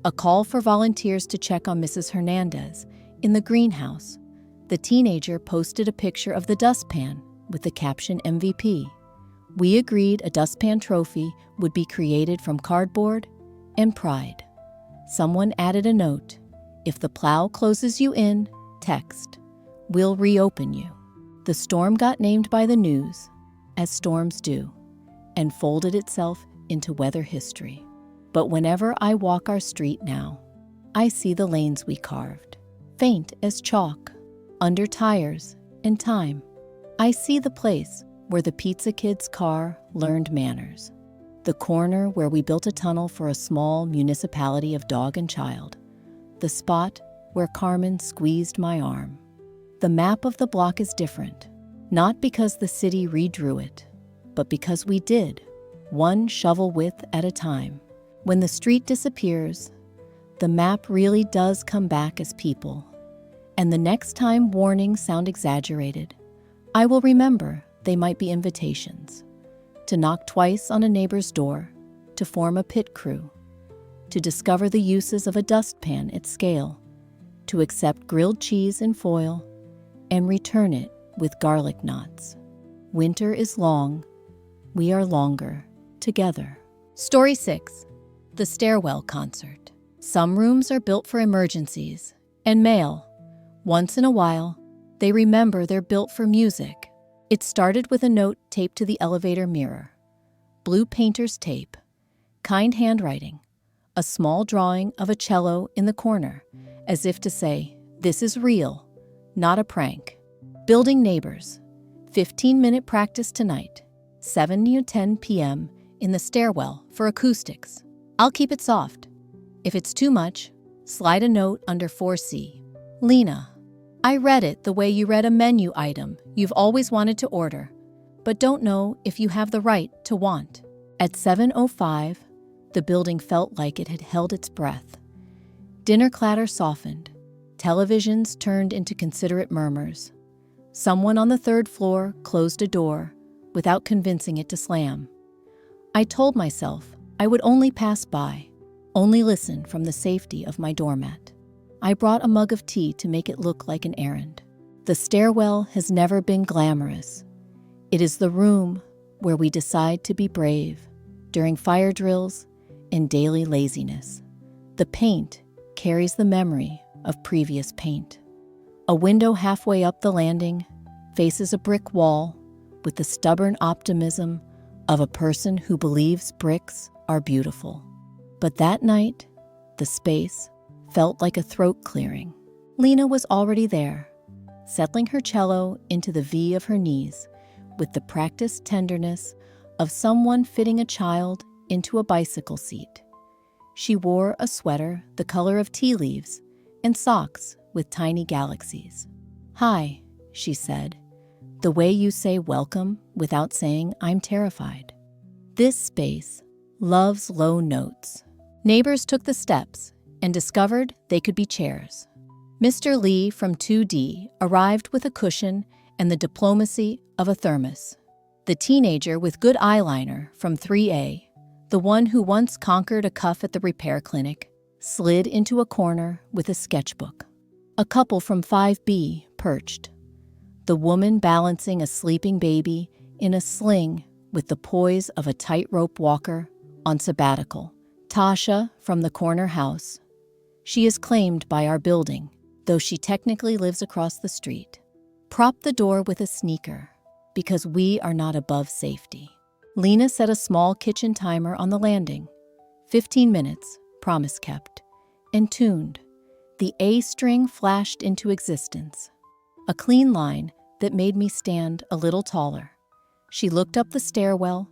a call for volunteers to check on Mrs. Hernandez in the greenhouse. The teenager posted a picture of the dustpan with the caption MVP. We agreed a dustpan trophy would be created from cardboard and pride. Someone added a note. If the plow closes you in, text. We'll reopen you. The storm got named by the news, as storms do, and folded itself into weather history. But whenever I walk our street now, I see the lanes we carved, faint as chalk, under tires and time. I see the place where the pizza kid's car learned manners, the corner where we built a tunnel for a small municipality of dog and child, the spot where Carmen squeezed my arm. The map of the block is different, not because the city redrew it, but because we did, one shovel width at a time. When the street disappears, the map really does come back as people. And the next time warnings sound exaggerated, I will remember they might be invitations to knock twice on a neighbor's door, to form a pit crew, to discover the uses of a dustpan at scale, to accept grilled cheese in foil and return it with garlic knots. Winter is long, we are longer together. Story 6. The Stairwell Concert. Some rooms are built for emergencies and mail. Once in a while, they remember they're built for music. It started with a note taped to the elevator mirror. Blue painter's tape, kind handwriting, a small drawing of a cello in the corner, as if to say, this is real, not a prank. Building neighbors. 15-minute practice tonight. 7 to 10 p.m. in the stairwell for acoustics. I'll keep it soft. If it's too much, slide a note under 4C. Lena, I read it the way you read a menu item you've always wanted to order, but don't know if you have the right to want. At 7:05, the building felt like it had held its breath. Dinner clatter softened. Televisions turned into considerate murmurs. Someone on the third floor closed a door without convincing it to slam. I told myself I would only pass by, only listen from the safety of my doormat. I brought a mug of tea to make it look like an errand. The stairwell has never been glamorous. It is the room where we decide to be brave during fire drills and daily laziness. The paint carries the memory of previous paint. A window halfway up the landing faces a brick wall with the stubborn optimism of a person who believes bricks are beautiful. But that night, the space felt like a throat clearing. Lena was already there, settling her cello into the V of her knees with the practiced tenderness of someone fitting a child into a bicycle seat. She wore a sweater the color of tea leaves and socks with tiny galaxies. "Hi," she said, the way you say welcome without saying I'm terrified. This space loves low notes. Neighbors took the steps and discovered they could be chairs. Mr. Lee from 2D arrived with a cushion and the diplomacy of a thermos. The teenager with good eyeliner from 3A, the one who once conquered a cuff at the repair clinic, slid into a corner with a sketchbook. A couple from 5B perched. The woman balancing a sleeping baby in a sling with the poise of a tightrope walker on sabbatical. Tasha from the corner house. She is claimed by our building, though she technically lives across the street. Prop the door with a sneaker, because we are not above safety. Lena set a small kitchen timer on the landing. 15 minutes, promise kept, and tuned. The A string flashed into existence. A clean line that made me stand a little taller. She looked up the stairwell,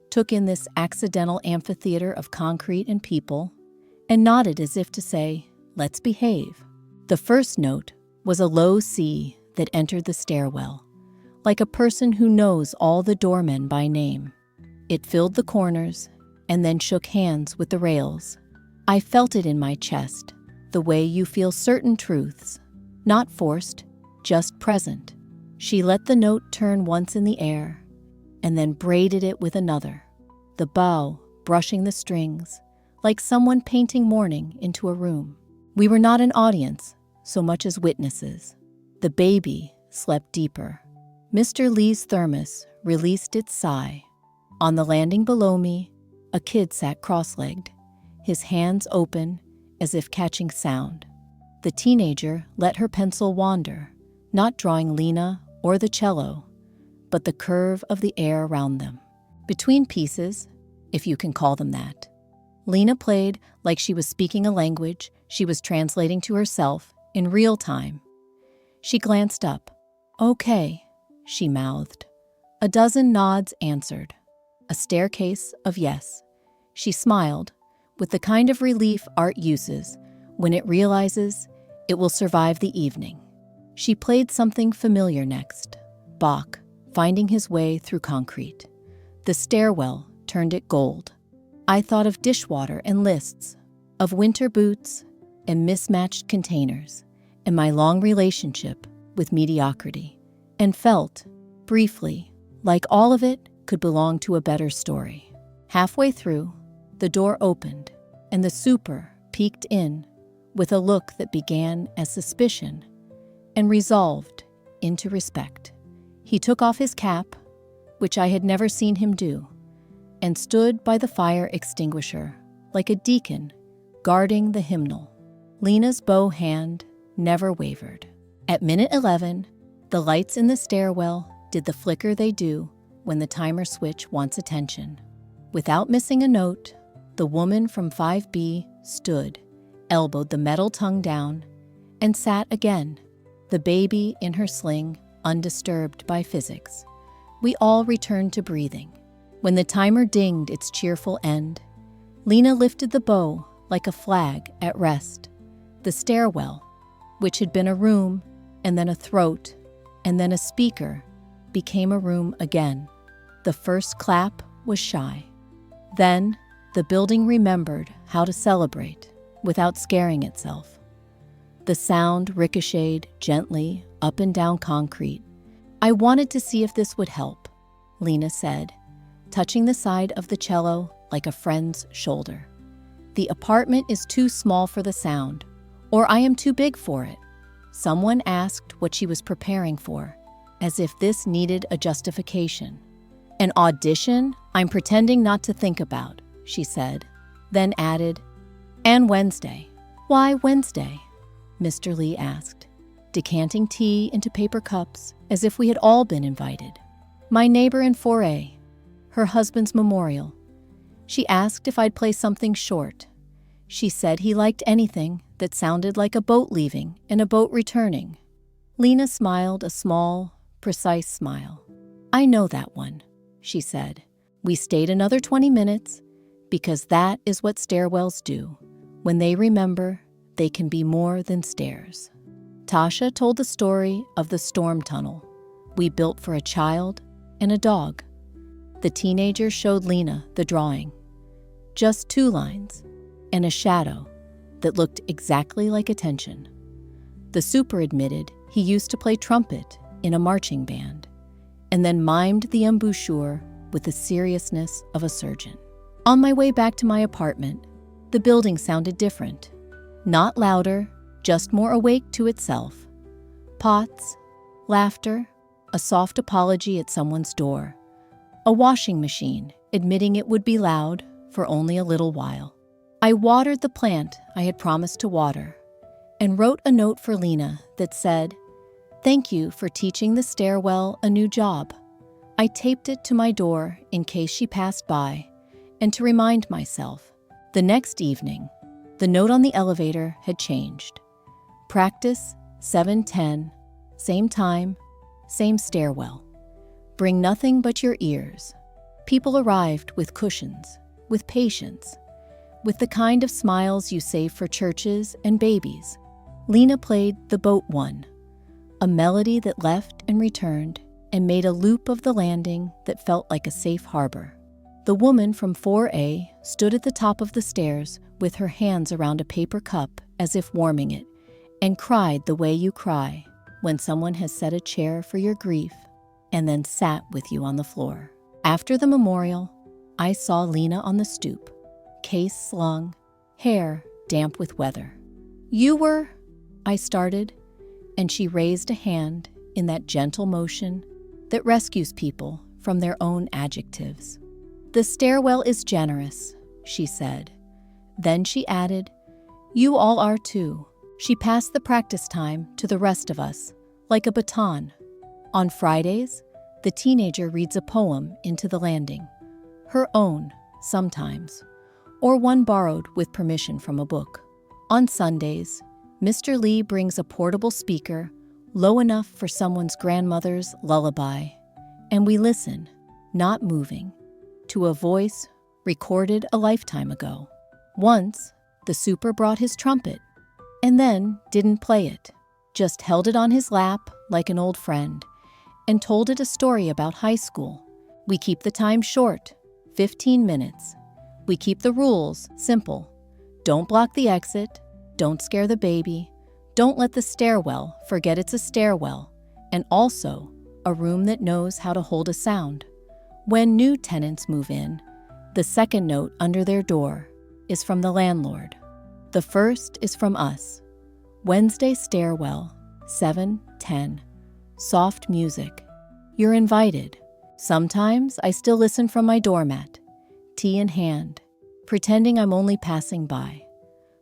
took in this accidental amphitheater of concrete and people, and nodded as if to say, let's behave. The first note was a low C that entered the stairwell, like a person who knows all the doormen by name. It filled the corners and then shook hands with the rails. I felt it in my chest, the way you feel certain truths, not forced, just present. She let the note turn once in the air, and then braided it with another, the bow brushing the strings, like someone painting morning into a room. We were not an audience, so much as witnesses. The baby slept deeper. Mr. Lee's thermos released its sigh. On the landing below me, a kid sat cross-legged, his hands open as if catching sound. The teenager let her pencil wander, not drawing Lena or the cello, but the curve of the air around them. Between pieces, if you can call them that, Lena played like she was speaking a language she was translating to herself in real time. She glanced up. "Okay," she mouthed. A dozen nods answered. A staircase of yes. She smiled, with the kind of relief art uses when it realizes it will survive the evening. She played something familiar next. Bach, finding his way through concrete. The stairwell turned it gold. I thought of dishwater and lists, of winter boots and mismatched containers, and my long relationship with mediocrity, and felt, briefly, like all of it could belong to a better story. Halfway through, the door opened, and the super peeked in with a look that began as suspicion and resolved into respect. He took off his cap, which I had never seen him do, and stood by the fire extinguisher like a deacon guarding the hymnal. Lena's bow hand never wavered. At minute 11, the lights in the stairwell did the flicker they do when the timer switch wants attention. Without missing a note, the woman from 5B stood, elbowed the metal tongue down, and sat again, the baby in her sling undisturbed by physics. We all returned to breathing. When the timer dinged its cheerful end, Lena lifted the bow like a flag at rest. The stairwell, which had been a room and then a throat and then a speaker, became a room again. The first clap was shy. Then the building remembered how to celebrate without scaring itself. The sound ricocheted gently up and down concrete. I wanted to see if this would help, Lena said, touching the side of the cello like a friend's shoulder. The apartment is too small for the sound, or I am too big for it. Someone asked what she was preparing for, as if this needed a justification. An audition I'm pretending not to think about, she said, then added, and Wednesday. Why Wednesday? Mr. Lee asked, decanting tea into paper cups as if we had all been invited. My neighbor in 4A, her husband's memorial. She asked if I'd play something short. She said he liked anything that sounded like a boat leaving and a boat returning. Lena smiled a small, precise smile. I know that one, she said. We stayed another 20 minutes because that is what stairwells do. When they remember, they can be more than stairs. Tasha told the story of the storm tunnel we built for a child and a dog. The teenager showed Lena the drawing. Just 2 lines and a shadow that looked exactly like attention. The super admitted he used to play trumpet in a marching band and then mimed the embouchure with the seriousness of a surgeon. On my way back to my apartment, the building sounded different. Not louder, just more awake to itself. Pots, laughter, a soft apology at someone's door, a washing machine admitting it would be loud for only a little while. I watered the plant I had promised to water and wrote a note for Lena that said, "Thank you for teaching the stairwell a new job." I taped it to my door in case she passed by and to remind myself. The next evening, the note on the elevator had changed. Practice 7:10, same time, same stairwell. Bring nothing but your ears. People arrived with cushions, with patience, with the kind of smiles you save for churches and babies. Lena played the boat one, a melody that left and returned and made a loop of the landing that felt like a safe harbor. The woman from 4A stood at the top of the stairs with her hands around a paper cup as if warming it, and cried the way you cry when someone has set a chair for your grief and then sat with you on the floor. After the memorial, I saw Lena on the stoop, case slung, hair damp with weather. You were, I started, and she raised a hand in that gentle motion that rescues people from their own adjectives. The stairwell is generous, she said. Then she added, you all are too. She passed the practice time to the rest of us, like a baton. On Fridays, the teenager reads a poem into the landing, her own, sometimes, or one borrowed with permission from a book. On Sundays, Mr. Lee brings a portable speaker low enough for someone's grandmother's lullaby, and we listen, not moving, to a voice recorded a lifetime ago. Once, the super brought his trumpet, and then didn't play it, just held it on his lap like an old friend, and told it a story about high school. We keep the time short, 15 minutes. We keep the rules simple. Don't block the exit, don't scare the baby, don't let the stairwell forget it's a stairwell, and also a room that knows how to hold a sound. When new tenants move in, the second note under their door is from the landlord. The first is from us. Wednesday stairwell, 7:10. Soft music. You're invited. Sometimes I still listen from my doormat, tea in hand, pretending I'm only passing by.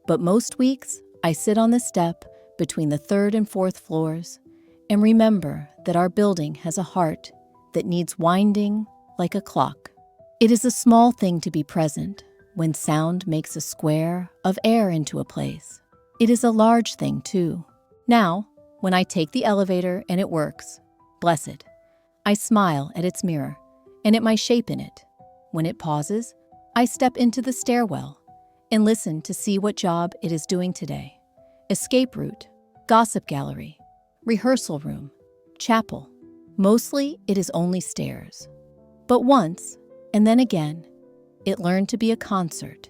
But most weeks, I sit on the step between the third and fourth floors and remember that our building has a heart that needs winding like a clock. It is a small thing to be present when sound makes a square of air into a place. It is a large thing, too. Now, when I take the elevator and it works, bless it, I smile at its mirror and at my shape in it. When it pauses, I step into the stairwell and listen to see what job it is doing today. Escape route, gossip gallery, rehearsal room, chapel. Mostly it is only stairs. But once, and then again, it learned to be a concert,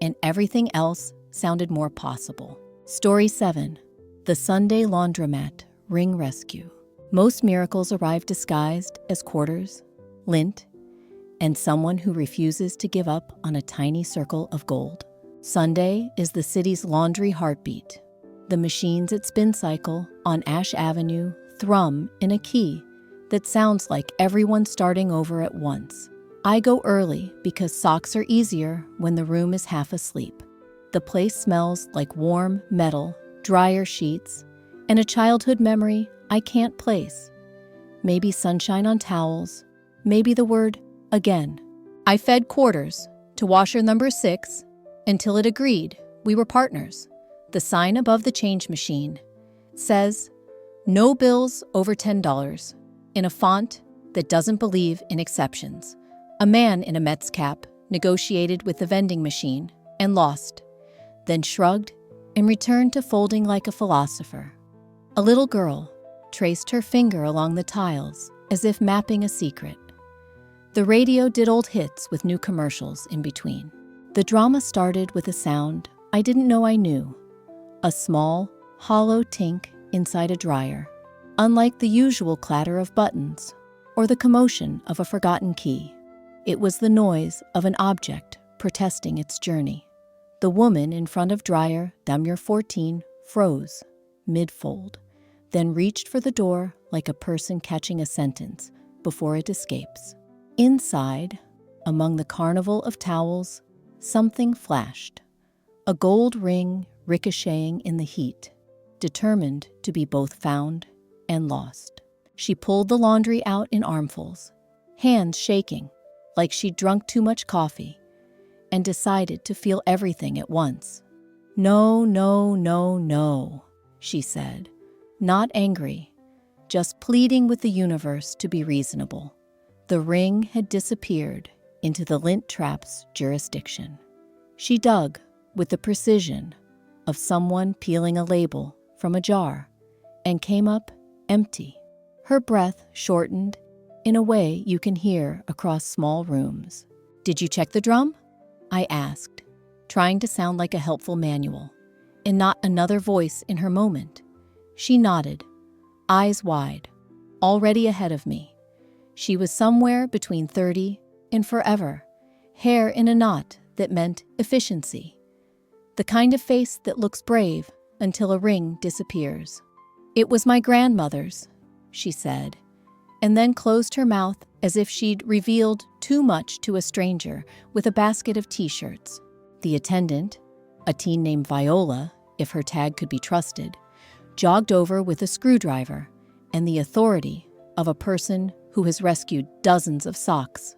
and everything else sounded more possible. Story 7. The Sunday Laundromat Ring Rescue. Most miracles arrive disguised as quarters, lint, and someone who refuses to give up on a tiny circle of gold. Sunday is the city's laundry heartbeat. The machines at Spin Cycle on Ash Avenue thrum in a key that sounds like everyone starting over at once. I go early because socks are easier when the room is half asleep. The place smells like warm metal, dryer sheets, and a childhood memory I can't place. Maybe sunshine on towels, maybe the word again. I fed quarters to washer number 6 until it agreed we were partners. The sign above the change machine says, "No bills over $10," in a font that doesn't believe in exceptions. A man in a Mets cap negotiated with the vending machine and lost, then shrugged and returned to folding like a philosopher. A little girl traced her finger along the tiles as if mapping a secret. The radio did old hits with new commercials in between. The drama started with a sound I didn't know I knew. A small, hollow tink inside a dryer, unlike the usual clatter of buttons or the commotion of a forgotten key. It was the noise of an object protesting its journey. The woman in front of dryer Dumyer 14 froze, mid-fold, then reached for the door like a person catching a sentence before it escapes. Inside, among the carnival of towels, something flashed. A gold ring ricocheting in the heat, determined to be both found and lost. She pulled the laundry out in armfuls, hands shaking like she'd drunk too much coffee, and decided to feel everything at once. "No, no, no, no," she said, not angry, just pleading with the universe to be reasonable. The ring had disappeared into the lint trap's jurisdiction. She dug with the precision of someone peeling a label from a jar and came up empty. Her breath shortened in a way you can hear across small rooms. "Did you check the drum?" I asked, trying to sound like a helpful manual, and not another voice in her moment. She nodded, eyes wide, already ahead of me. She was somewhere between 30 and forever, hair in a knot that meant efficiency. The kind of face that looks brave until a ring disappears. "It was my grandmother's," she said, and then closed her mouth as if she'd revealed too much to a stranger with a basket of t-shirts. The attendant, a teen named Viola, if her tag could be trusted, jogged over with a screwdriver and the authority of a person who has rescued dozens of socks.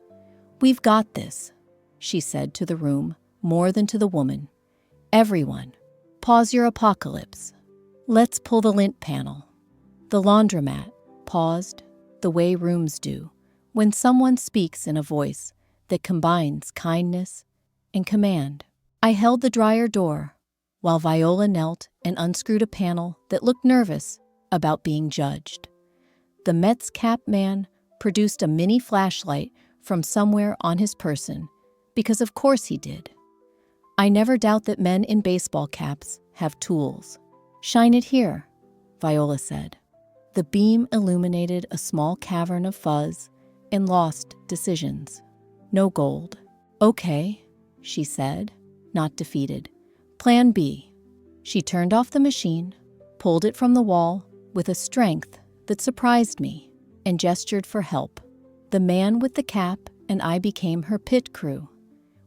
"We've got this," she said to the room more than to the woman. "Everyone, pause your apocalypse. Let's pull the lint panel." The laundromat paused the way rooms do when someone speaks in a voice that combines kindness and command. I held the dryer door while Viola knelt and unscrewed a panel that looked nervous about being judged. The Mets cap man produced a mini flashlight from somewhere on his person, because of course he did. I never doubt that men in baseball caps have tools. "Shine it here," Viola said. The beam illuminated a small cavern of fuzz and lost decisions. No gold. Okay, she said, not defeated. Plan B. She turned off the machine, pulled it from the wall with a strength that surprised me, and gestured for help. The man with the cap and I became her pit crew.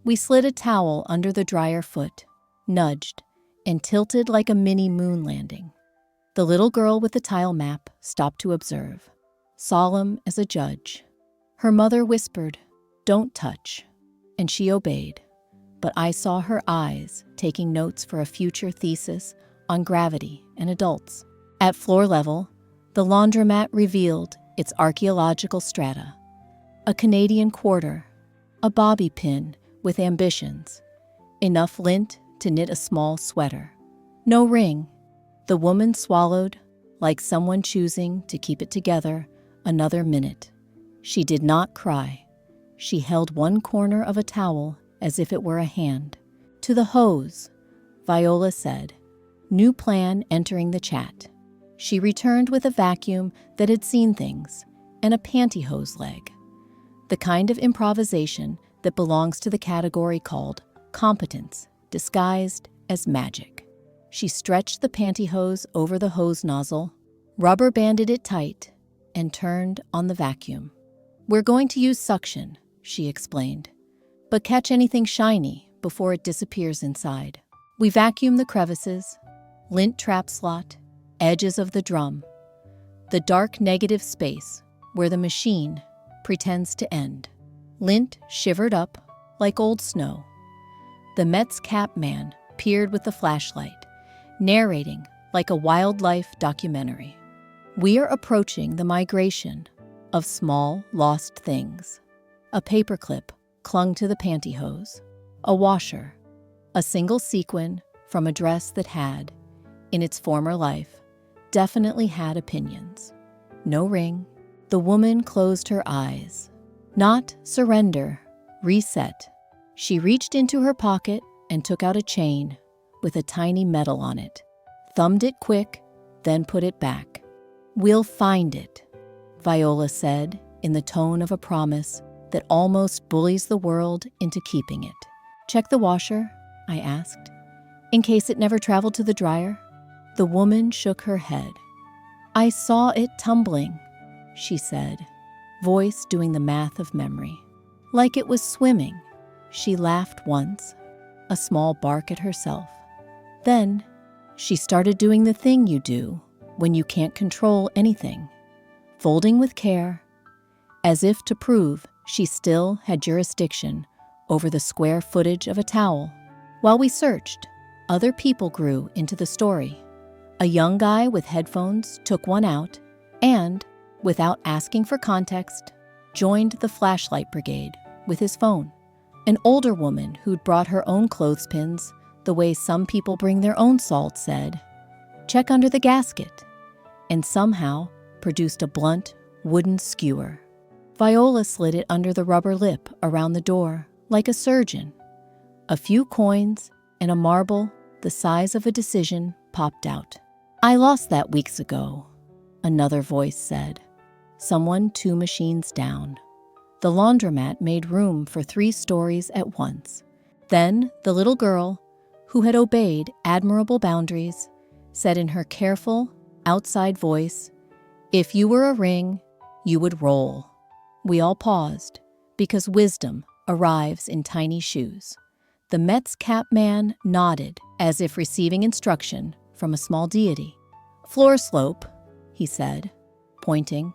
We slid a towel under the dryer foot, nudged, and tilted like a mini moon landing. The little girl with the tile map stopped to observe, solemn as a judge. Her mother whispered, "Don't touch," and she obeyed. But I saw her eyes taking notes for a future thesis on gravity and adults. At floor level, the laundromat revealed its archaeological strata. A Canadian quarter, a bobby pin with ambitions, enough lint to knit a small sweater. No ring. The woman swallowed, like someone choosing to keep it together another minute. She did not cry. She held one corner of a towel as if it were a hand. To the hose, Viola said, new plan entering the chat. She returned with a vacuum that had seen things and a pantyhose leg. The kind of improvisation that belongs to the category called competence, disguised as magic. She stretched the pantyhose over the hose nozzle, rubber banded it tight, and turned on the vacuum. We're going to use suction, she explained, but catch anything shiny before it disappears inside. We vacuum the crevices, lint trap slot, edges of the drum, the dark negative space where the machine pretends to end. Lint shivered up like old snow. The Met's cap man peered with the flashlight, narrating like a wildlife documentary. We are approaching the migration of small, lost things. A paperclip clung to the pantyhose, a washer, a single sequin from a dress that had, in its former life, definitely had opinions. No ring. The woman closed her eyes. Not surrender, reset. She reached into her pocket and took out a chain with a tiny medal on it, thumbed it quick, then put it back. We'll find it, Viola said in the tone of a promise that almost bullies the world into keeping it. Check the washer, I asked, in case it never traveled to the dryer. The woman shook her head. I saw it tumbling, she said, voice doing the math of memory. Like it was swimming. She laughed once, a small bark at herself. Then she started doing the thing you do when you can't control anything, folding with care, as if to prove she still had jurisdiction over the square footage of a towel. While we searched, other people grew into the story. A young guy with headphones took one out and, without asking for context, joined the flashlight brigade with his phone. An older woman who'd brought her own clothespins the way some people bring their own salt said, check under the gasket, and somehow produced a blunt wooden skewer. Viola slid it under the rubber lip around the door like a surgeon. A few coins and a marble the size of a decision popped out. I lost that weeks ago, another voice said. Someone 2 machines down. The laundromat made room for 3 stories at once. Then the little girl, who had obeyed admirable boundaries, said in her careful, outside voice, if you were a ring, you would roll. We all paused, because wisdom arrives in tiny shoes. The Met's cap man nodded as if receiving instruction from a small deity. Floor slope, he said, pointing.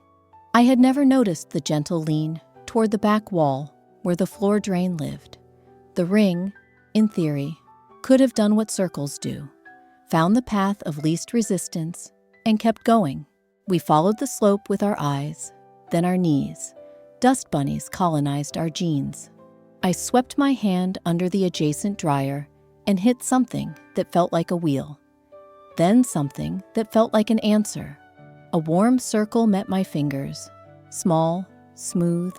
I had never noticed the gentle lean toward the back wall where the floor drain lived. The ring, in theory, could have done what circles do, found the path of least resistance, and kept going. We followed the slope with our eyes, then our knees. Dust bunnies colonized our jeans. I swept my hand under the adjacent dryer and hit something that felt like a wheel. Then something that felt like an answer. A warm circle met my fingers, small, smooth,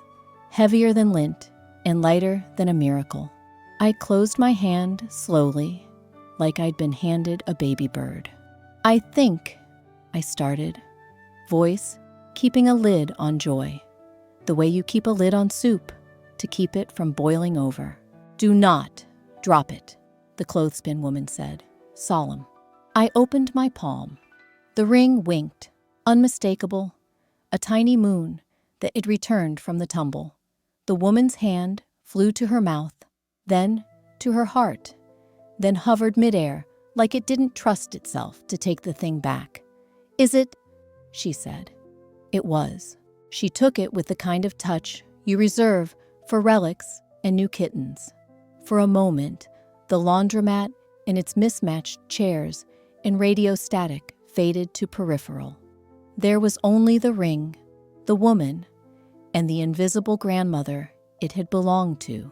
heavier than lint, and lighter than a miracle. I closed my hand slowly, like I'd been handed a baby bird. I think, I started, voice keeping a lid on joy. the way you keep a lid on soup to keep it from boiling over. Do not drop it, the clothespin woman said, solemn. I opened my palm. The ring winked, unmistakable, a tiny moon that had returned from the tumble. The woman's hand flew to her mouth, then to her heart, then hovered midair like it didn't trust itself to take the thing back. Is it? She said. It was. She took it with the kind of touch you reserve for relics and new kittens. For a moment, the laundromat and its mismatched chairs and radio static faded to peripheral. There was only the ring, the woman, and the invisible grandmother it had belonged to,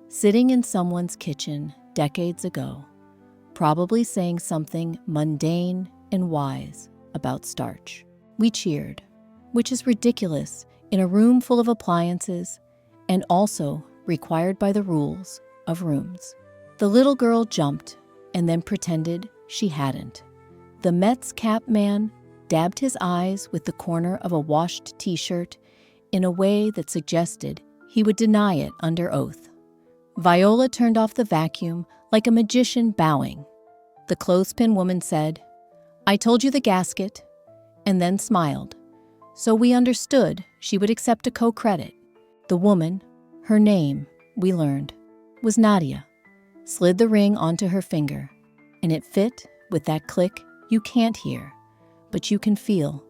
sitting in someone's kitchen decades ago, probably saying something mundane and wise about starch. We cheered, which is ridiculous in a room full of appliances and also required by the rules of rooms. The little girl jumped and then pretended she hadn't. The Mets cap man dabbed his eyes with the corner of a washed t-shirt in a way that suggested he would deny it under oath. Viola turned off the vacuum like a magician bowing. The clothespin woman said, I told you the gasket, and then smiled. So we understood she would accept a co-credit. The woman, her name, we learned, was Nadia, slid the ring onto her finger, and it fit with that click you can't hear, but you can feel.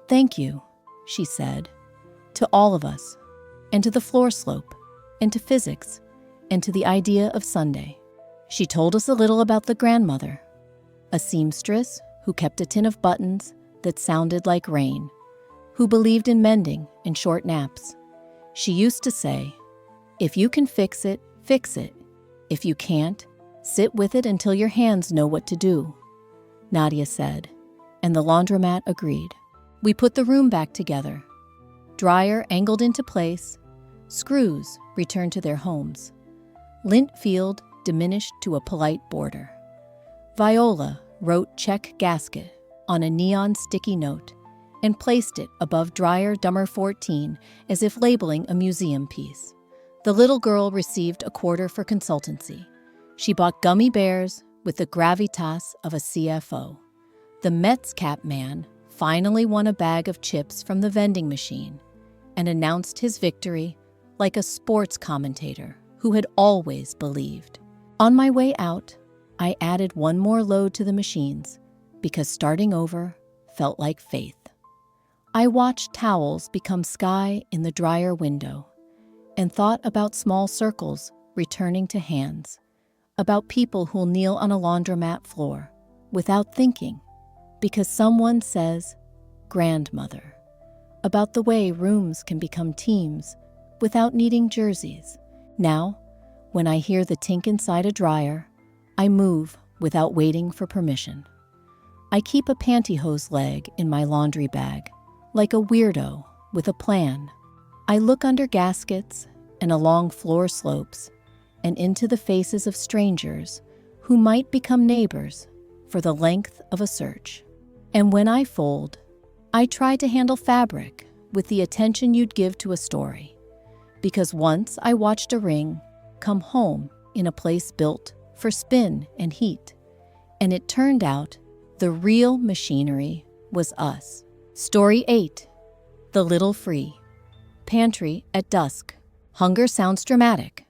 Thank you, she said, to all of us, and to the floor slope, and to physics, and to the idea of Sunday. She told us a little about the grandmother, a seamstress who kept a tin of buttons that sounded like rain, who believed in mending and short naps. She used to say, if you can fix it, fix it. If you can't, sit with it until your hands know what to do. Nadia said, and the laundromat agreed. We put the room back together. Dryer angled into place, screws returned to their homes. Lint field diminished to a polite border. Viola wrote check gasket on a neon sticky note and placed it above dryer dumber 14 as if labeling a museum piece. The little girl received a quarter for consultancy. She bought gummy bears with the gravitas of a CFO. The Mets cap man finally won a bag of chips from the vending machine and announced his victory like a sports commentator who had always believed. On my way out, I added one more load to the machines because starting over felt like faith. I watched towels become sky in the dryer window and thought about small circles returning to hands, about people who'll kneel on a laundromat floor without thinking because someone says, grandmother, about the way rooms can become teams without needing jerseys. Now, when I hear the tink inside a dryer, I move without waiting for permission. I keep a pantyhose leg in my laundry bag, like a weirdo with a plan. I look under gaskets and along floor slopes and into the faces of strangers who might become neighbors for the length of a search. And when I fold, I try to handle fabric with the attention you'd give to a story. Because once I watched a ring come home in a place built for spin and heat, and it turned out the real machinery was us. Story 8. The Little Free. Pantry at dusk. Hunger sounds dramatic,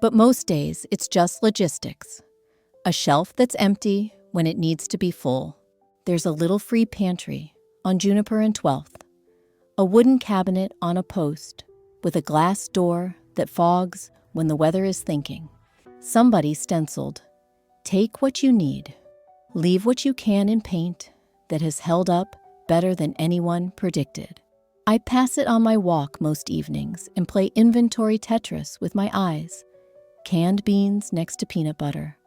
but most days it's just logistics. A shelf that's empty when it needs to be full. There's a little free pantry on Juniper and 12th. A wooden cabinet on a post with a glass door that fogs when the weather is thinking. Somebody stenciled, take what you need, leave what you can in paint that has held up better than anyone predicted. I pass it on my walk most evenings and play inventory Tetris with my eyes. Canned beans next to peanut butter.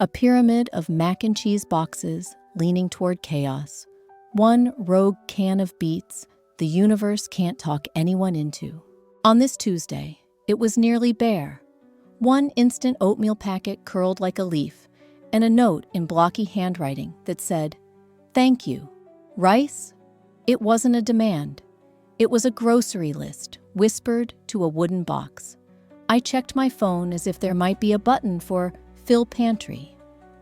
A pyramid of mac and cheese boxes leaning toward chaos. One rogue can of beets the universe can't talk anyone into. On this Tuesday, it was nearly bare. One instant oatmeal packet curled like a leaf, and a note in blocky handwriting that said, thank you. Rice? It wasn't a demand. It was a grocery list, whispered to a wooden box. I checked my phone as if there might be a button for fill pantry,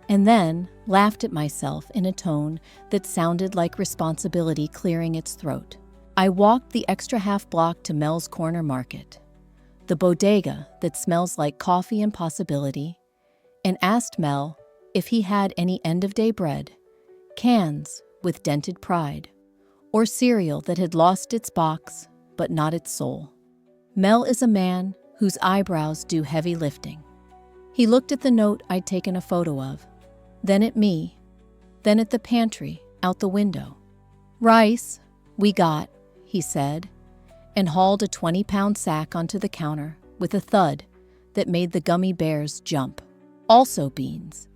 and then laughed at myself in a tone that sounded like responsibility clearing its throat. I walked the extra half block to Mel's Corner Market, the bodega that smells like coffee and possibility, and asked Mel if he had any end-of-day bread, cans with dented pride, or cereal that had lost its box but not its soul. Mel is a man whose eyebrows do heavy lifting. He looked at the note I'd taken a photo of, then at me, then at the pantry out the window. "Rice, we got," he said, and hauled a 20-pound sack onto the counter with a thud that made the gummy bears jump. "Also beans.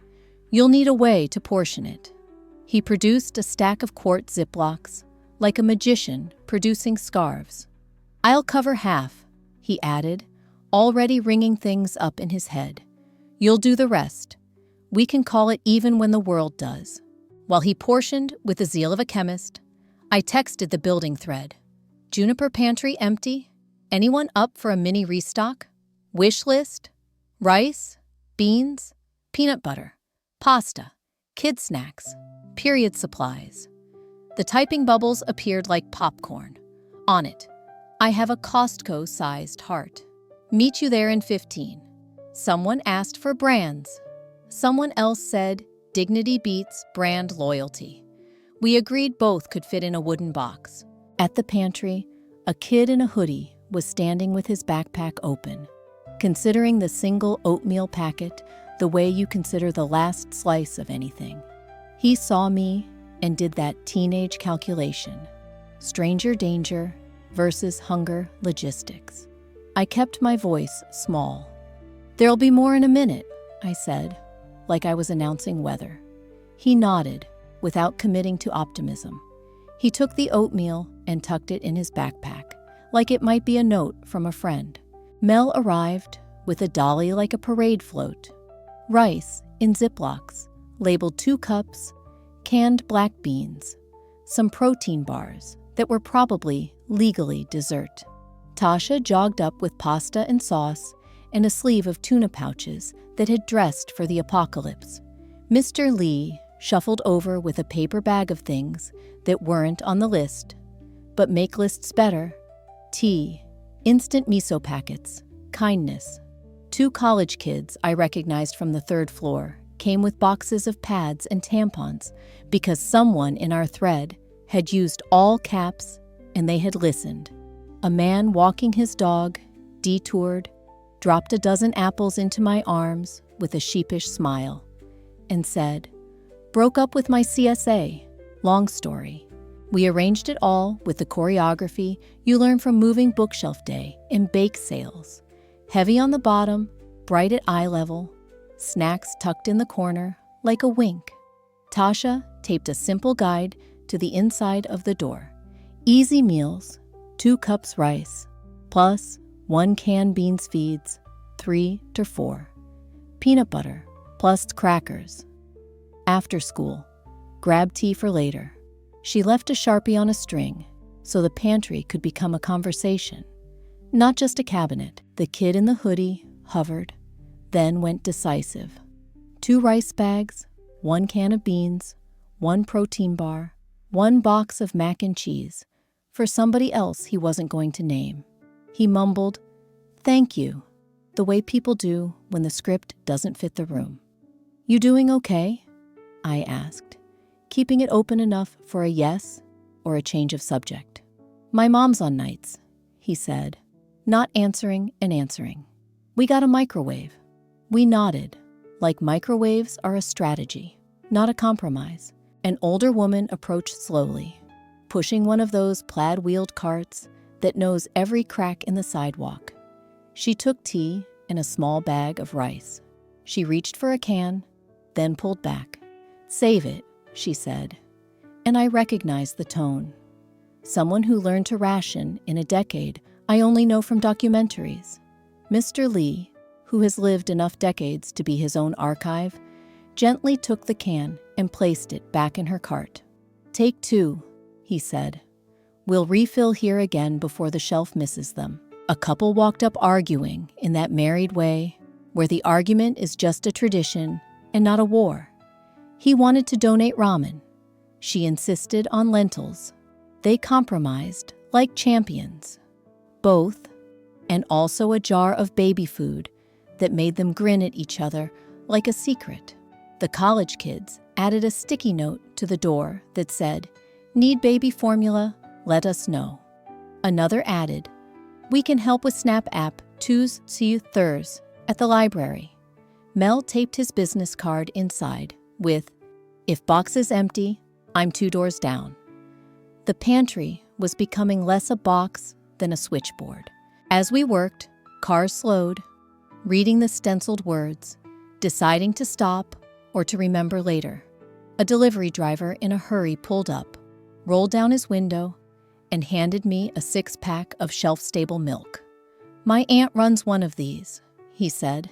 You'll need a way to portion it." He produced a stack of quart Ziplocs, like a magician producing scarves. "I'll cover half," he added, already ringing things up in his head. "You'll do the rest. We can call it even when the world does." While he portioned with the zeal of a chemist, I texted the building thread. "Juniper pantry empty? Anyone up for a mini restock? Wish list? Rice, beans, peanut butter, pasta, kid snacks, period supplies." The typing bubbles appeared like popcorn. On it, "I have a Costco-sized heart. Meet you there in 15. Someone asked for brands. Someone else said, dignity beats brand loyalty. We agreed both could fit in a wooden box." At the pantry, a kid in a hoodie was standing with his backpack open, considering the single oatmeal packet the way you consider the last slice of anything. He saw me and did that teenage calculation. Stranger danger versus hunger logistics. I kept my voice small. "There'll be more in a minute," I said, like I was announcing weather. He nodded, without committing to optimism. He took the oatmeal and tucked it in his backpack, like it might be a note from a friend. Mel arrived with a dolly like a parade float. Rice in Ziplocs, labeled 2 cups, canned black beans, some protein bars that were probably legally dessert. Tasha jogged up with pasta and sauce and a sleeve of tuna pouches that had dressed for the apocalypse. Mr. Lee shuffled over with a paper bag of things that weren't on the list, but make lists better. Tea, instant miso packets, kindness. 2 college kids I recognized from the 3rd floor came with boxes of pads and tampons because someone in our thread had used all caps and they had listened. A man walking his dog detoured, dropped a dozen apples into my arms with a sheepish smile, and said, "Broke up with my CSA. Long story." We arranged it all with the choreography you learn from moving bookshelf day and bake sales. Heavy on the bottom, bright at eye level, snacks tucked in the corner like a wink. Tasha taped a simple guide to the inside of the door. Easy meals, 2 cups rice, plus 1 can beans feeds, 3 to 4. Peanut butter, plus crackers. After school, grab tea for later. She left a Sharpie on a string so the pantry could become a conversation, not just a cabinet. The kid in the hoodie hovered, then went decisive. 2 rice bags, 1 can of beans, 1 protein bar, 1 box of mac and cheese for somebody else he wasn't going to name. He mumbled, "Thank you," the way people do when the script doesn't fit the room. "You doing okay?" I asked, keeping it open enough for a yes or a change of subject. "My mom's on nights," he said, not answering and answering. "We got a microwave." We nodded, like microwaves are a strategy, not a compromise. An older woman approached slowly, pushing one of those plaid-wheeled carts that knows every crack in the sidewalk. She took tea and a small bag of rice. She reached for a can, then pulled back. "Save it," she said, and I recognized the tone. Someone who learned to ration in a decade I only know from documentaries. Mr. Lee, who has lived enough decades to be his own archive, gently took the can and placed it back in her cart. "Take 2, he said. We'll refill here again before the shelf misses them. A couple walked up arguing in that married way, where the argument is just a tradition and not a war. He wanted to donate ramen. She insisted on lentils. They compromised like champions. Both, and also a jar of baby food that made them grin at each other like a secret. The college kids added a sticky note to the door that said, "Need baby formula? Let us know." Another added, "We can help with Snap app Tues, see you Thurs at the library." Mel taped his business card inside with, "If box is empty, I'm 2 doors down." The pantry was becoming less a box than a switchboard. As we worked, cars slowed, reading the stenciled words, deciding to stop or to remember later. A delivery driver in a hurry pulled up, rolled down his window, and handed me a 6-pack of shelf-stable milk. "My aunt runs one of these," he said.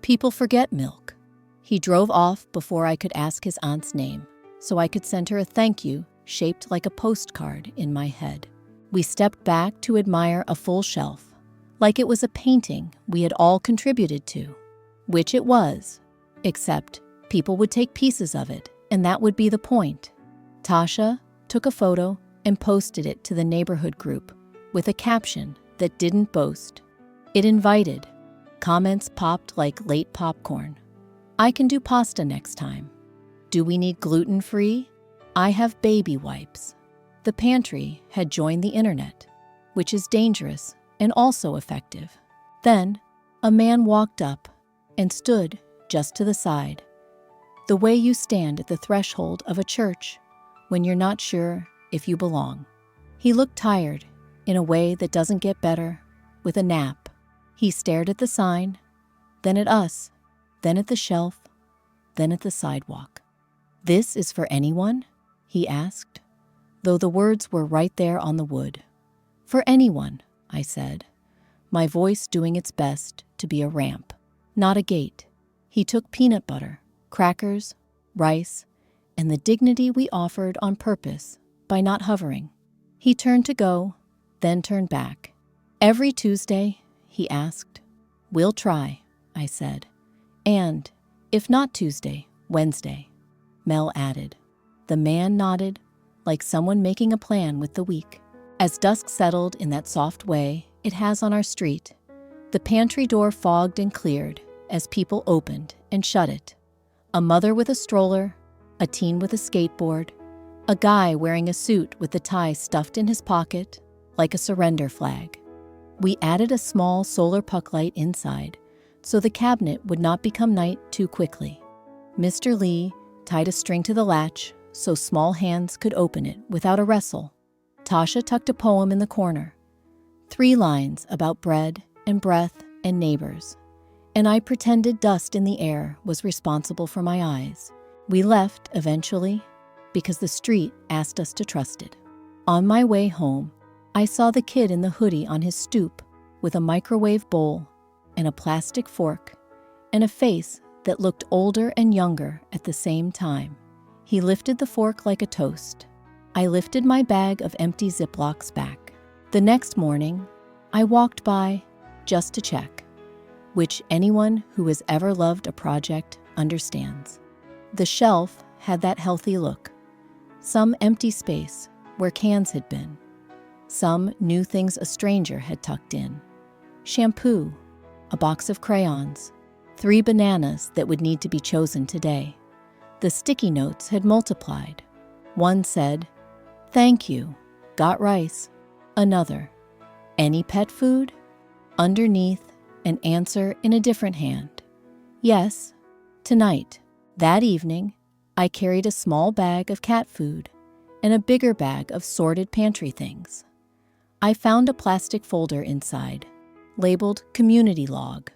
"People forget milk." He drove off before I could ask his aunt's name, so I could send her a thank you shaped like a postcard in my head. We stepped back to admire a full shelf, like it was a painting we had all contributed to, which it was, except people would take pieces of it, and that would be the point. Tasha took a photo and posted it to the neighborhood group with a caption that didn't boast. It invited. Comments popped like late popcorn. "I can do pasta next time." "Do we need gluten-free? I have baby wipes." The pantry had joined the internet, which is dangerous and also effective. Then, a man walked up and stood just to the side, the way you stand at the threshold of a church when you're not sure if you belong. He looked tired in a way that doesn't get better with a nap. He stared at the sign, then at us, then at the shelf, then at the sidewalk. "This is for anyone?" he asked, though the words were right there on the wood. "For anyone," I said, my voice doing its best to be a ramp, not a gate. He took peanut butter, crackers, rice, and the dignity we offered on purpose by not hovering. He turned to go, then turned back. "Every Tuesday?" he asked. "We'll try," I said. "And, if not Tuesday, Wednesday," Mel added. The man nodded, like someone making a plan with the week. As dusk settled in that soft way it has on our street, the pantry door fogged and cleared as people opened and shut it. A mother with a stroller, a teen with a skateboard, a guy wearing a suit with the tie stuffed in his pocket, like a surrender flag. We added a small solar puck light inside, so the cabinet would not become night too quickly. Mr. Lee tied a string to the latch so small hands could open it without a wrestle. Tasha tucked a poem in the corner, 3 lines about bread and breath and neighbors, and I pretended dust in the air was responsible for my eyes. We left eventually because the street asked us to trust it. On my way home, I saw the kid in the hoodie on his stoop with a microwave bowl and a plastic fork and a face that looked older and younger at the same time. He lifted the fork like a toast. I lifted my bag of empty Ziplocs back. The next morning, I walked by just to check, which anyone who has ever loved a project understands. The shelf had that healthy look. Some empty space where cans had been. Some new things a stranger had tucked in. Shampoo, a box of crayons, 3 bananas that would need to be chosen today. The sticky notes had multiplied. One said, "Thank you, got rice." Another, "Any pet food?" Underneath, an answer in a different hand. "Yes, tonight." That evening, I carried a small bag of cat food and a bigger bag of sorted pantry things. I found a plastic folder inside, labeled Community Log.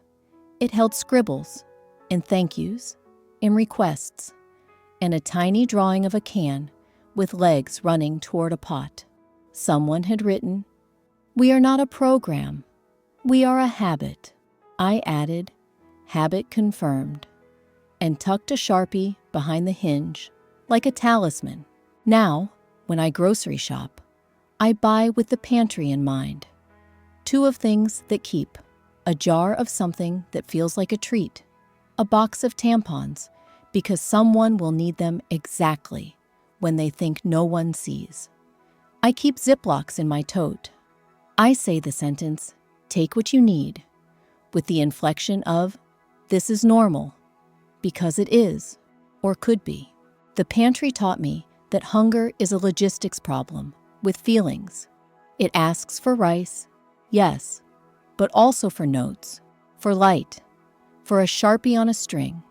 It held scribbles and thank yous and requests, and a tiny drawing of a can with legs running toward a pot. Someone had written, "We are not a program, we are a habit." I added, "Habit confirmed," and tucked a Sharpie behind the hinge like a talisman. Now, when I grocery shop, I buy with the pantry in mind. Two of things that keep: a jar of something that feels like a treat, a box of tampons, because someone will need them exactly when they think no one sees. I keep Ziplocs in my tote. I say the sentence, "Take what you need," with the inflection of, "This is normal," because it is, or could be. The pantry taught me that hunger is a logistics problem with feelings. It asks for rice, yes, but also for notes, for light, for a Sharpie on a string,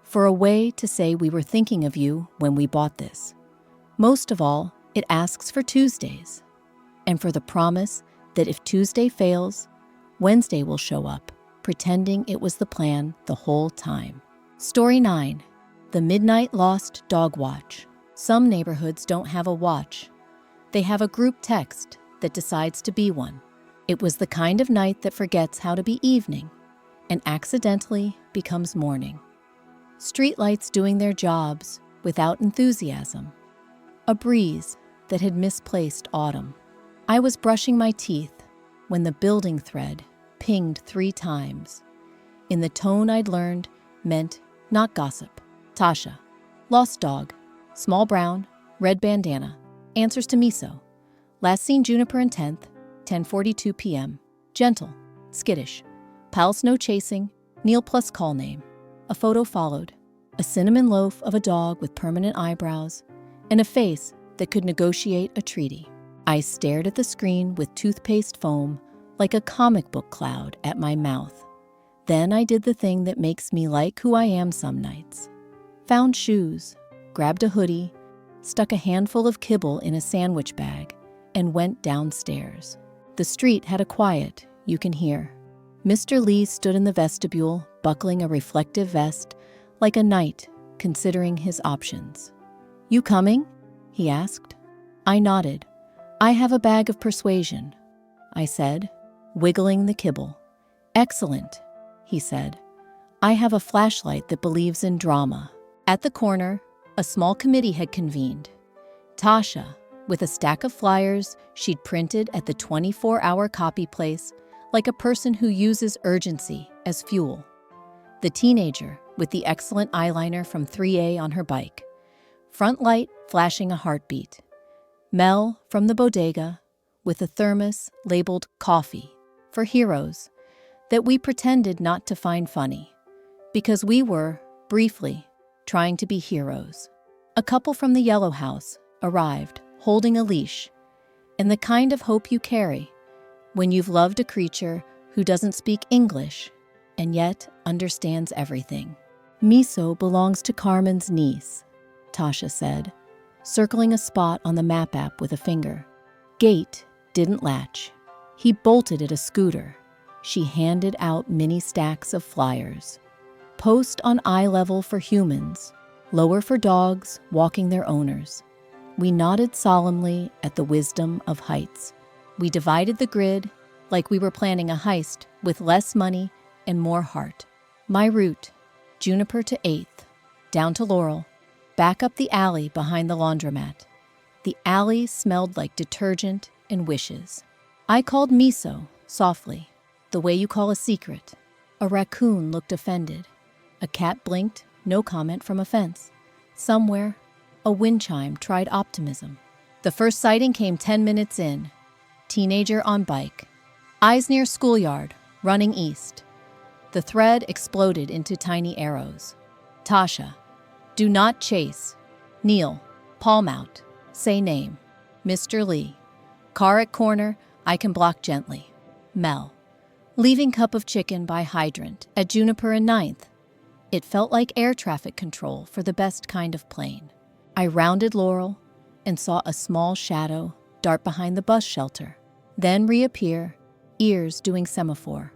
for a way to say we were thinking of you when we bought this. Most of all, it asks for Tuesdays, and for the promise that if Tuesday fails, Wednesday will show up, pretending it was the plan the whole time. Story 9. The Midnight Lost Dog Watch. Some neighborhoods don't have a watch. They have a group text that decides to be one. It was the kind of night that forgets how to be evening and accidentally becomes morning. Streetlights doing their jobs without enthusiasm. A breeze that had misplaced autumn. I was brushing my teeth when the building thread pinged 3 times. In the tone I'd learned meant not gossip. Tasha. Lost dog. Small brown, red bandana. Answers to miso. Last seen Juniper and 10th, 10:42 p.m. Gentle. Skittish. Pals no chasing. Neil plus call name. A photo followed. A cinnamon loaf of a dog with permanent eyebrows and a face that could negotiate a treaty. I stared at the screen with toothpaste foam like a comic book cloud at my mouth. Then I did the thing that makes me like who I am some nights. Found shoes, grabbed a hoodie, stuck a handful of kibble in a sandwich bag, and went downstairs. The street had a quiet you can hear. Mr. Lee stood in the vestibule, buckling a reflective vest like a knight considering his options. "You coming?" he asked. I nodded. "I have a bag of persuasion," I said, wiggling the kibble. "Excellent," he said. "I have a flashlight that believes in drama." At the corner, a small committee had convened. Tasha, with a stack of flyers she'd printed at the 24-hour copy place, like a person who uses urgency as fuel. The teenager, with the excellent eyeliner from 3A on her bike. Front light flashing a heartbeat. Mel from the bodega, with a thermos labeled coffee for heroes, that we pretended not to find funny, because we were, briefly, trying to be heroes. A couple from the Yellow House arrived, holding a leash, and the kind of hope you carry when you've loved a creature who doesn't speak English and yet understands everything. "Miso belongs to Carmen's niece," Tasha said, circling a spot on the map app with a finger. Gate didn't latch. He bolted at a scooter. She handed out mini stacks of flyers. Post on eye level for humans, lower for dogs walking their owners. We nodded solemnly at the wisdom of heights. We divided the grid like we were planning a heist with less money and more heart. My route, Juniper to 8th, down to Laurel, back up the alley behind the laundromat. The alley smelled like detergent and wishes. I called Miso, softly, the way you call a secret. A raccoon looked offended. A cat blinked, no comment from a fence. Somewhere, a wind chime tried optimism. The first sighting came 10 minutes in. Teenager on bike. Eyes near schoolyard, running east. The thread exploded into tiny arrows. Tasha. Do not chase. Neil. Palm out. Say name. Mr. Lee. Car at corner, I can block gently. Mel. Leaving cup of chicken by hydrant at Juniper and 9th. It felt like air traffic control for the best kind of plane. I rounded Laurel and saw a small shadow dart behind the bus shelter, then reappear, ears doing semaphore.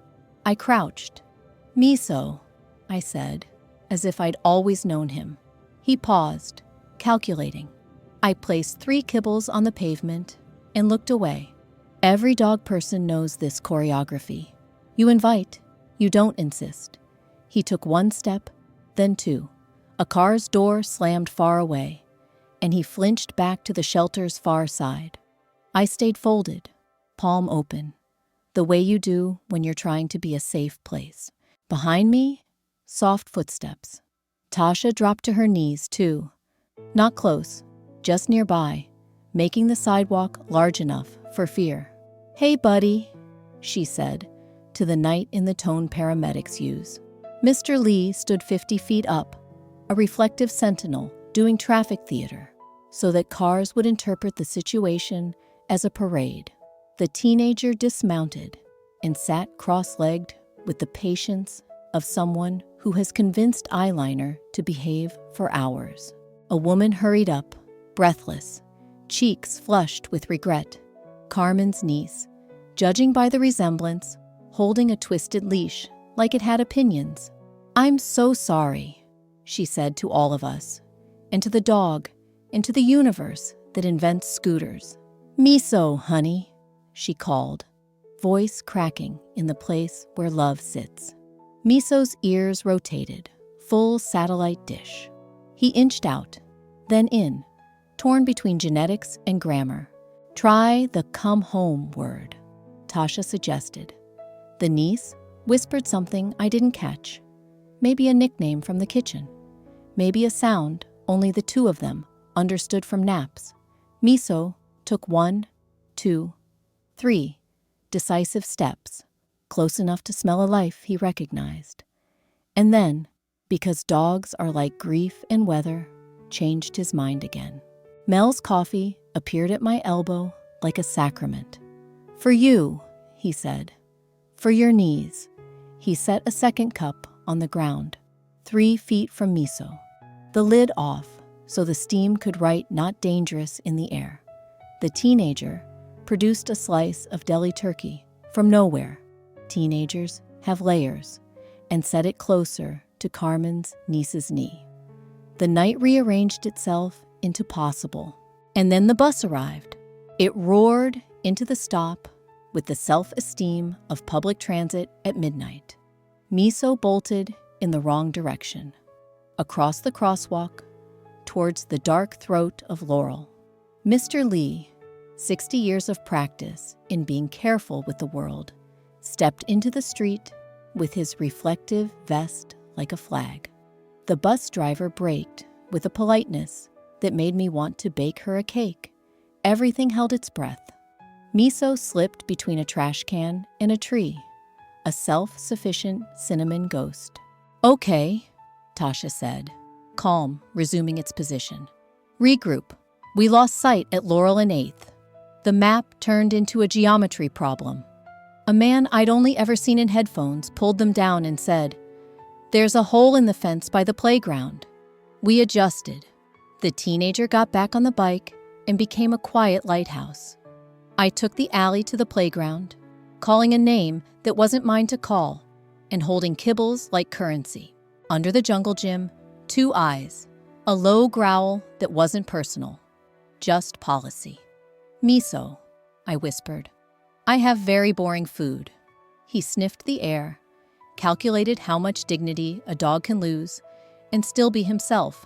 I crouched. "Miso," I said, as if I'd always known him. He paused, calculating. I placed 3 kibbles on the pavement and looked away. Every dog person knows this choreography. You invite, you don't insist. He took 1 step, then 2. A car's door slammed far away, and he flinched back to the shelter's far side. I stayed folded, palm open, the way you do when you're trying to be a safe place. Behind me, soft footsteps. Tasha dropped to her knees, too. Not close, just nearby, making the sidewalk large enough for fear. "Hey, buddy," she said, to the night in the tone paramedics use. Mr. Lee stood 50 feet up, a reflective sentinel doing traffic theater, so that cars would interpret the situation as a parade. The teenager dismounted and sat cross-legged with the patience of someone who has convinced eyeliner to behave for hours. A woman hurried up, breathless, cheeks flushed with regret. Carmen's niece, judging by the resemblance, holding a twisted leash like it had opinions. "I'm so sorry," she said to all of us, and to the dog, and to the universe that invents scooters. "Miso, honey," she called, voice cracking in the place where love sits. Miso's ears rotated, full satellite dish. He inched out, then in, torn between genetics and grammar. "Try the come home word," Tasha suggested. The niece whispered something I didn't catch. Maybe a nickname from the kitchen. Maybe a sound only the two of them understood from naps. Miso took 1, 2, 3 decisive steps, close enough to smell a life he recognized. And then, because dogs are like grief and weather, changed his mind again. Mel's coffee appeared at my elbow like a sacrament. "For you," he said. "For your knees." He set a second cup on the ground, 3 feet from Miso. The lid off, so the steam could write "not dangerous" in the air. The teenager produced a slice of deli turkey from nowhere. Teenagers have layers, and set it closer to Carmen's niece's knee. The night rearranged itself into possible. And then the bus arrived. It roared into the stop with the self-esteem of public transit at midnight. Miso bolted in the wrong direction, across the crosswalk, towards the dark throat of Laurel. Mr. Lee, 60 years of practice in being careful with the world, stepped into the street with his reflective vest like a flag. The bus driver braked with a politeness that made me want to bake her a cake. Everything held its breath. Miso slipped between a trash can and a tree, a self-sufficient cinnamon ghost. "Okay," Tasha said, calm, resuming its position. "Regroup. We lost sight at Laurel and 8th. The map turned into a geometry problem. A man I'd only ever seen in headphones pulled them down and said, 'There's a hole in the fence by the playground.' We adjusted. The teenager got back on the bike and became a quiet lighthouse. I took the alley to the playground, calling a name that wasn't mine to call, and holding kibbles like currency. Under the jungle gym, 2 eyes, a low growl that wasn't personal, just policy. 'Miso,' I whispered. 'I have very boring food.' He sniffed the air, calculated how much dignity a dog can lose and still be himself,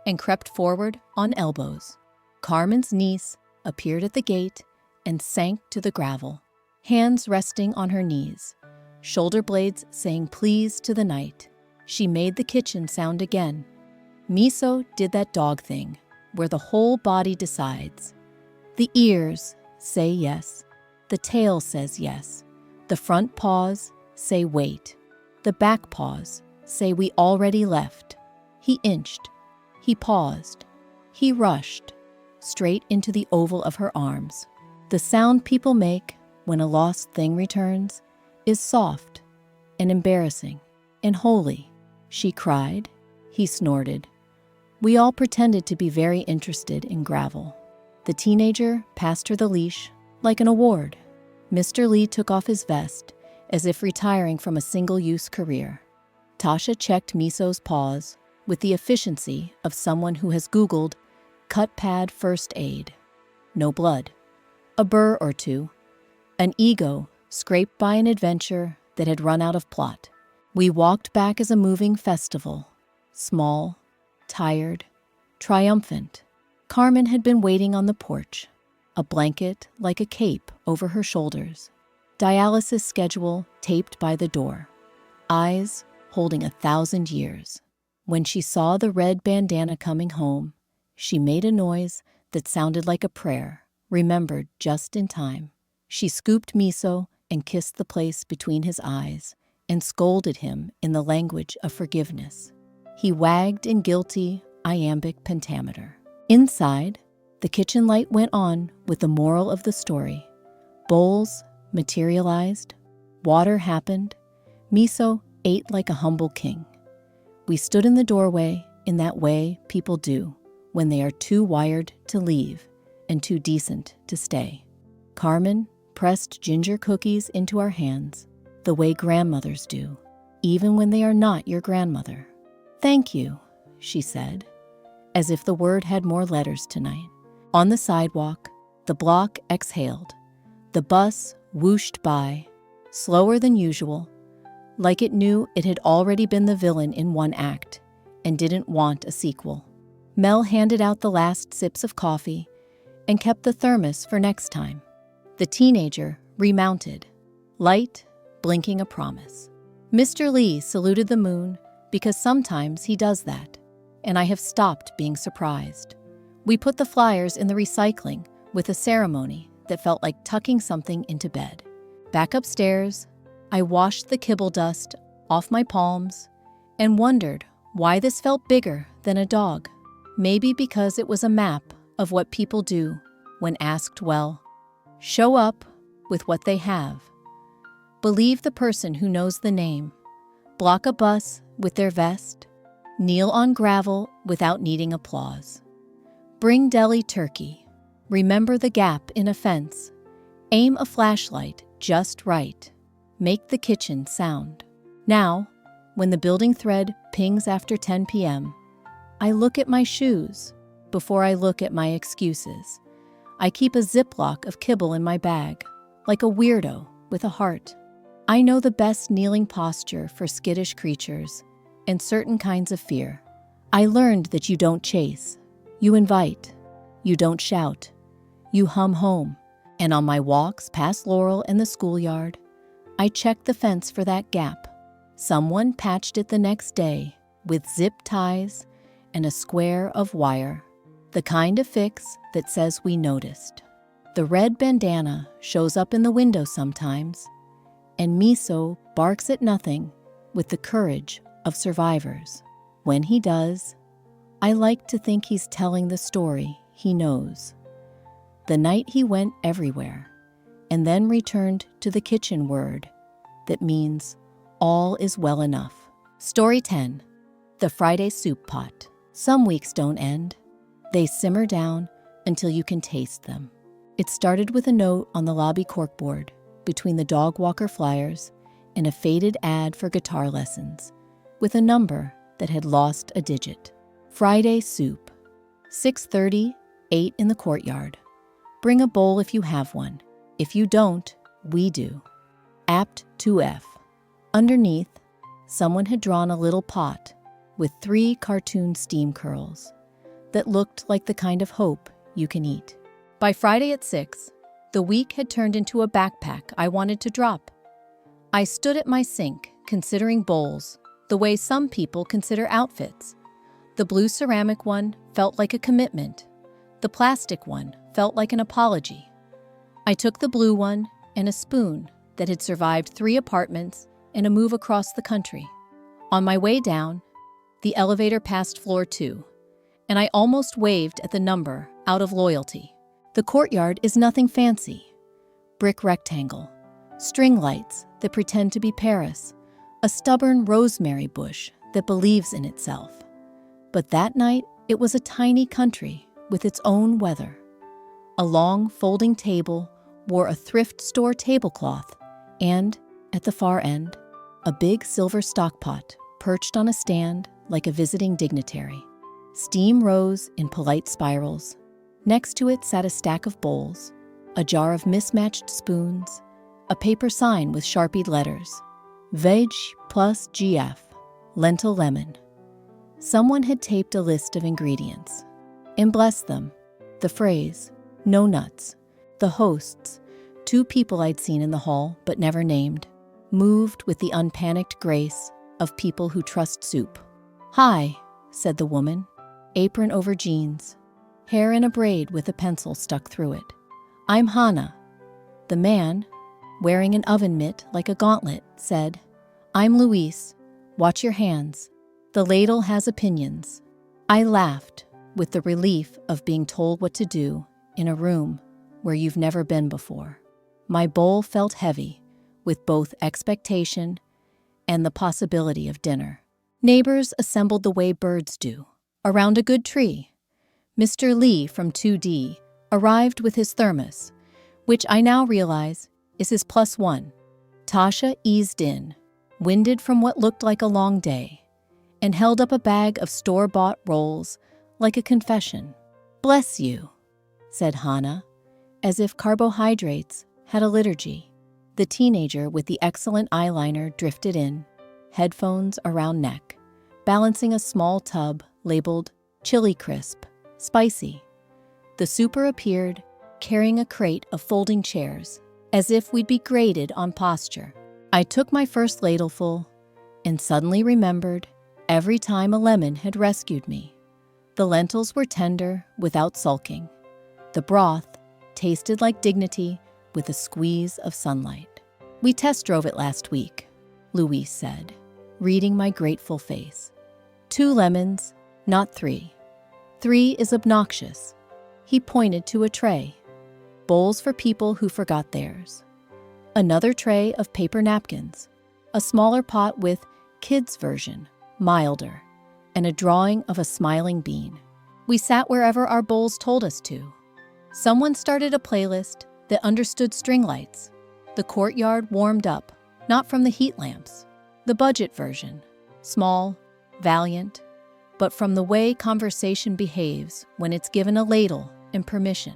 and crept forward on elbows. Carmen's niece appeared at the gate and sank to the gravel, hands resting on her knees, shoulder blades saying please to the night. She made the kitchen sound again. Miso did that dog thing, where the whole body decides. The ears say yes, the tail says yes, the front paws say wait, the back paws say we already left. He inched, he paused, he rushed, straight into the oval of her arms. The sound people make when a lost thing returns is soft and embarrassing and holy. She cried, he snorted. We all pretended to be very interested in gravel. The teenager passed her the leash like an award. Mr. Lee took off his vest as if retiring from a single-use career. Tasha checked Miso's paws with the efficiency of someone who has Googled cut pad first aid. No blood. A burr or two. An ego scraped by an adventure that had run out of plot. We walked back as a moving festival. Small, tired, triumphant. Carmen had been waiting on the porch. a blanket like a cape over her shoulders, dialysis schedule taped by the door, eyes holding 1,000 years. When she saw the red bandana coming home, she made a noise that sounded like a prayer, remembered just in time. She scooped miso and kissed the place between his eyes and scolded him in the language of forgiveness. He wagged in guilty iambic pentameter. Inside, the kitchen light went on with the moral of the story. Bowls materialized, water happened, miso ate like a humble king. We stood in the doorway in that way people do when they are too wired to leave and too decent to stay. Carmen pressed ginger cookies into our hands the way grandmothers do, even when they are not your grandmother. "Thank you," she said, as if the word had more letters tonight. On the sidewalk, the block exhaled. The bus whooshed by, slower than usual, like it knew it had already been the villain in one act and didn't want a sequel. Mel handed out the last sips of coffee and kept the thermos for next time. The teenager remounted, light, blinking a promise. Mr. Lee saluted the moon because sometimes he does that, and I have stopped being surprised. We put the flyers in the recycling with a ceremony that felt like tucking something into bed. Back upstairs, I washed the kibble dust off my palms and wondered why this felt bigger than a dog. Maybe because it was a map of what people do when asked well. Show up with what they have. Believe the person who knows the name. Block a bus with their vest. Kneel on gravel without needing applause. Bring deli turkey. Remember the gap in a fence. Aim a flashlight just right. Make the kitchen sound. Now, when the building thread pings after 10 p.m., I look at my shoes before I look at my excuses. I keep a Ziploc of kibble in my bag, like a weirdo with a heart. I know the best kneeling posture for skittish creatures and certain kinds of fear. I learned that you don't chase, you invite, you don't shout, you hum home. And on my walks past Laurel and the schoolyard, I check the fence for that gap. Someone patched it the next day with zip ties and a square of wire, the kind of fix that says we noticed. The red bandana shows up in the window sometimes, and miso barks at nothing with the courage of survivors. When he does, I like to think he's telling the story he knows. The night he went everywhere, and then returned to the kitchen word that means all is well enough. Story 10. The Friday Soup Pot. Some weeks don't end. They simmer down until you can taste them. It started with a note on the lobby corkboard between the dog walker flyers and a faded ad for guitar lessons with a number that had lost a digit. Friday soup. 6:30, 8 in the courtyard. Bring a bowl if you have one. If you don't, we do. Apt 2F. Underneath, someone had drawn a little pot with 3 cartoon steam curls that looked like the kind of hope you can eat. By Friday at 6, the week had turned into a backpack I wanted to drop. I stood at my sink, considering bowls the way some people consider outfits. The blue ceramic one felt like a commitment. The plastic one felt like an apology. I took the blue one and a spoon that had survived 3 apartments and a move across the country. On my way down, the elevator passed floor 2, and I almost waved at the number out of loyalty. The courtyard is nothing fancy. Brick rectangle, string lights that pretend to be Paris, a stubborn rosemary bush that believes in itself. But that night, it was a tiny country with its own weather. A long folding table wore a thrift store tablecloth, and, at the far end, a big silver stockpot perched on a stand like a visiting dignitary. Steam rose in polite spirals. Next to it sat a stack of bowls, a jar of mismatched spoons, a paper sign with Sharpied letters, Veg plus GF, lentil lemon. Someone had taped a list of ingredients and blessed them. The phrase, no nuts, The hosts, two people I'd seen in the hall but never named, moved with the unpanicked grace of people who trust soup. "Hi," said the woman, apron over jeans, hair in a braid with a pencil stuck through it. "I'm Hannah." The man, wearing an oven mitt like a gauntlet, said, "I'm Luis. Watch your hands. The ladle has opinions." I laughed with the relief of being told what to do in a room where you've never been before. My bowl felt heavy with both expectation and the possibility of dinner. Neighbors assembled the way birds do, around a good tree. Mr. Lee from 2D arrived with his thermos, which I now realize is his +1. Tasha eased in, winded from what looked like a long day, and held up a bag of store-bought rolls like a confession. "Bless you," said Hannah, as if carbohydrates had a liturgy. The teenager with the excellent eyeliner drifted in, headphones around neck, balancing a small tub labeled Chili Crisp, Spicy. The super appeared, carrying a crate of folding chairs, as if we'd be graded on posture. I took my first ladleful and suddenly remembered every time a lemon had rescued me. The lentils were tender without sulking. The broth tasted like dignity with a squeeze of sunlight. "We test drove it last week," Luis said, reading my grateful face. "2 lemons, not 3. 3 is obnoxious." He pointed to a tray. Bowls for people who forgot theirs. Another tray of paper napkins. A smaller pot with kids' version, milder, and a drawing of a smiling bean. We sat wherever our bowls told us to. Someone started a playlist that understood string lights. The courtyard warmed up, not from the heat lamps. The budget version, small, valiant, but from the way conversation behaves when it's given a ladle and permission.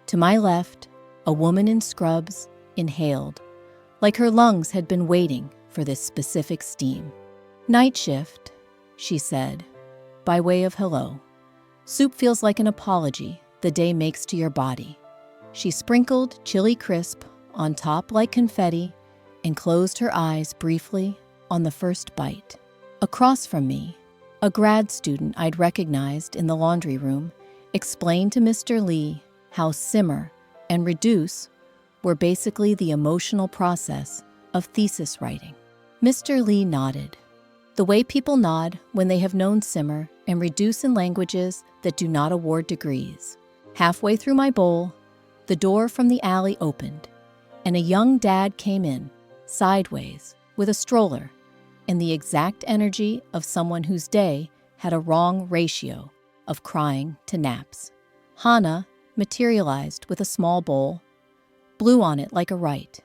To my left, a woman in scrubs inhaled, like her lungs had been waiting for this specific steam. "Night shift," she said, by way of hello. "Soup feels like an apology the day makes to your body." She sprinkled Chili Crisp on top like confetti and closed her eyes briefly on the first bite. Across from me, a grad student I'd recognized in the laundry room explained to Mr. Lee how simmer and reduce were basically the emotional process of thesis writing. Mr. Lee nodded, the way people nod when they have known simmer and reduce in languages that do not award degrees. Halfway through my bowl, the door from the alley opened, and a young dad came in, sideways, with a stroller, and the exact energy of someone whose day had a wrong ratio of crying to naps. Hannah materialized with a small bowl, blew on it like a rite,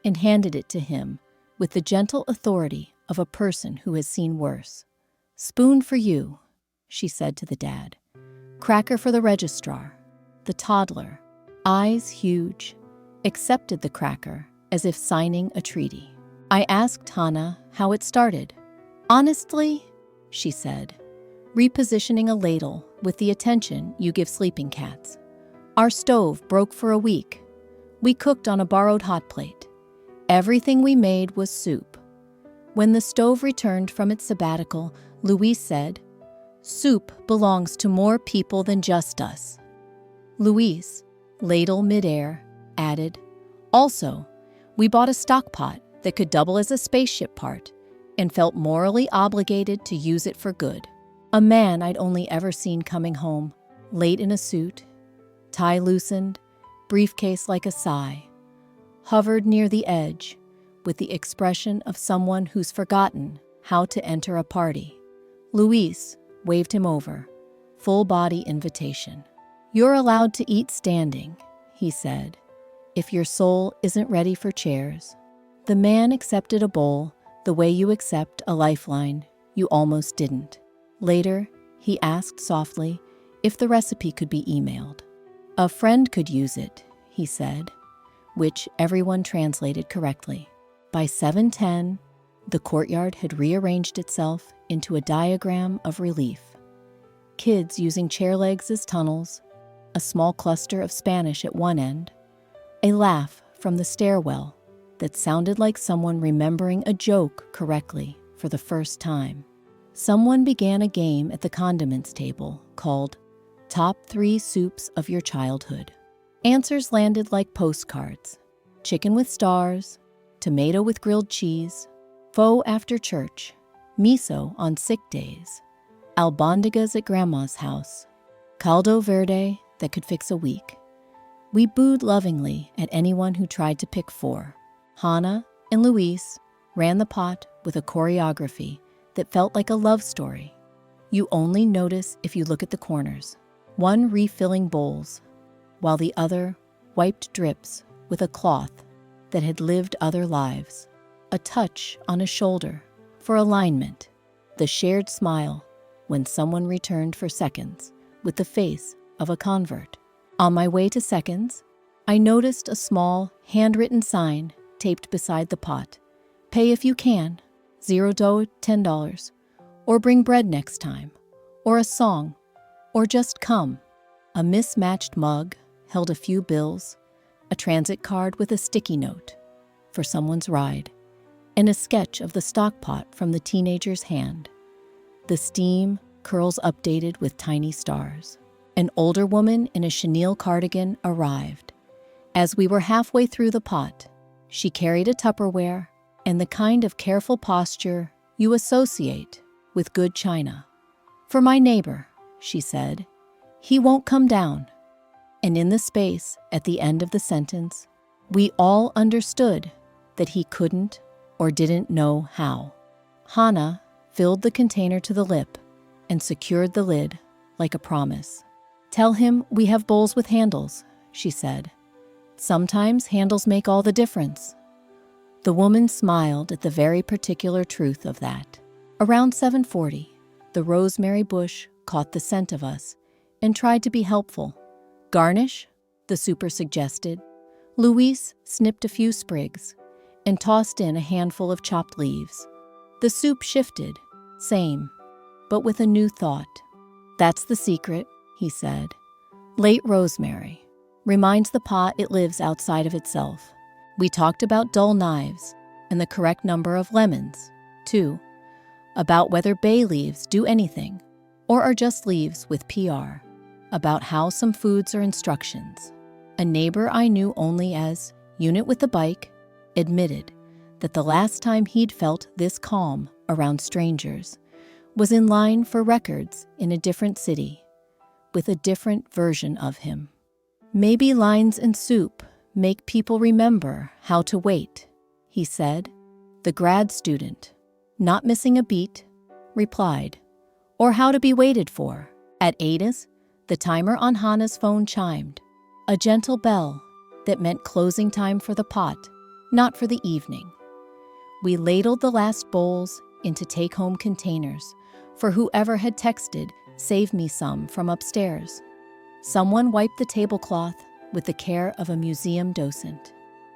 and handed it to him with the gentle authority of a person who has seen worse. "Spoon for you," she said to the dad. "Cracker for the registrar." The toddler, eyes huge, accepted the cracker as if signing a treaty. I asked Hannah how it started. "Honestly," she said, repositioning a ladle with the attention you give sleeping cats. "Our stove broke for a week. We cooked on a borrowed hot plate. Everything we made was soup. When the stove returned from its sabbatical, Luis said, 'Soup belongs to more people than just us.'" Luis, ladle midair, added, "Also, we bought a stock pot that could double as a spaceship part and felt morally obligated to use it for good." A man I'd only ever seen coming home, late in a suit, tie loosened, briefcase like a sigh, hovered near the edge with the expression of someone who's forgotten how to enter a party. Luis waved him over, full body invitation. "You're allowed to eat standing," he said, "if your soul isn't ready for chairs." The man accepted a bowl the way you accept a lifeline you almost didn't. Later, he asked softly if the recipe could be emailed. "A friend could use it," he said, which everyone translated correctly. By 7:10, the courtyard had rearranged itself into a diagram of relief. Kids using chair legs as tunnels, a small cluster of Spanish at one end, A laugh from the stairwell that sounded like someone remembering a joke correctly for the first time. Someone began a game at the condiments table called Top 3 Soups of Your Childhood. Answers landed like postcards: chicken with stars, tomato with grilled cheese, pho after church, miso on sick days, albondigas at grandma's house, caldo verde that could fix a week. We booed lovingly at anyone who tried to pick 4. Hannah and Luis ran the pot with a choreography that felt like a love story. You only notice if you look at the corners, one refilling bowls, while the other wiped drips with a cloth that had lived other lives. A touch on a shoulder for alignment, the shared smile when someone returned for seconds with the face of a convert. On my way to seconds, I noticed a small, handwritten sign taped beside the pot. Pay if you can, $0 $10, or bring bread next time, or a song, or just come. A mismatched mug held a few bills, a transit card with a sticky note for someone's ride, and a sketch of the stock pot from the teenager's hand. The steam curls updated with tiny stars. An older woman in a chenille cardigan arrived. As we were halfway through the pot, she carried a Tupperware and the kind of careful posture you associate with good china. "For my neighbor," she said. "He won't come down." And in the space at the end of the sentence, we all understood that he couldn't or didn't know how. Hannah filled the container to the lip and secured the lid like a promise. "Tell him we have bowls with handles," she said. "Sometimes handles make all the difference." The woman smiled at the very particular truth of that. Around 7:40, the rosemary bush caught the scent of us and tried to be helpful. "Garnish?" the super suggested. Luis snipped a few sprigs and tossed in a handful of chopped leaves. The soup shifted, same, but with a new thought. "That's the secret," he said. "Late rosemary reminds the pot it lives outside of itself." We talked about dull knives and the correct number of lemons, too, about whether bay leaves do anything or are just leaves with PR, about how some foods are instructions. A neighbor I knew only as Unit with the Bike admitted that the last time he'd felt this calm around strangers was in line for records in a different city, with a different version of him. "Maybe lines and soup make people remember how to wait," he said. The grad student, not missing a beat, replied, "Or how to be waited for." At Ada's, the timer on Hannah's phone chimed, a gentle bell that meant closing time for the pot, not for the evening. We ladled the last bowls into take-home containers for whoever had texted, "Save me some," from upstairs. Someone wiped the tablecloth with the care of a museum docent.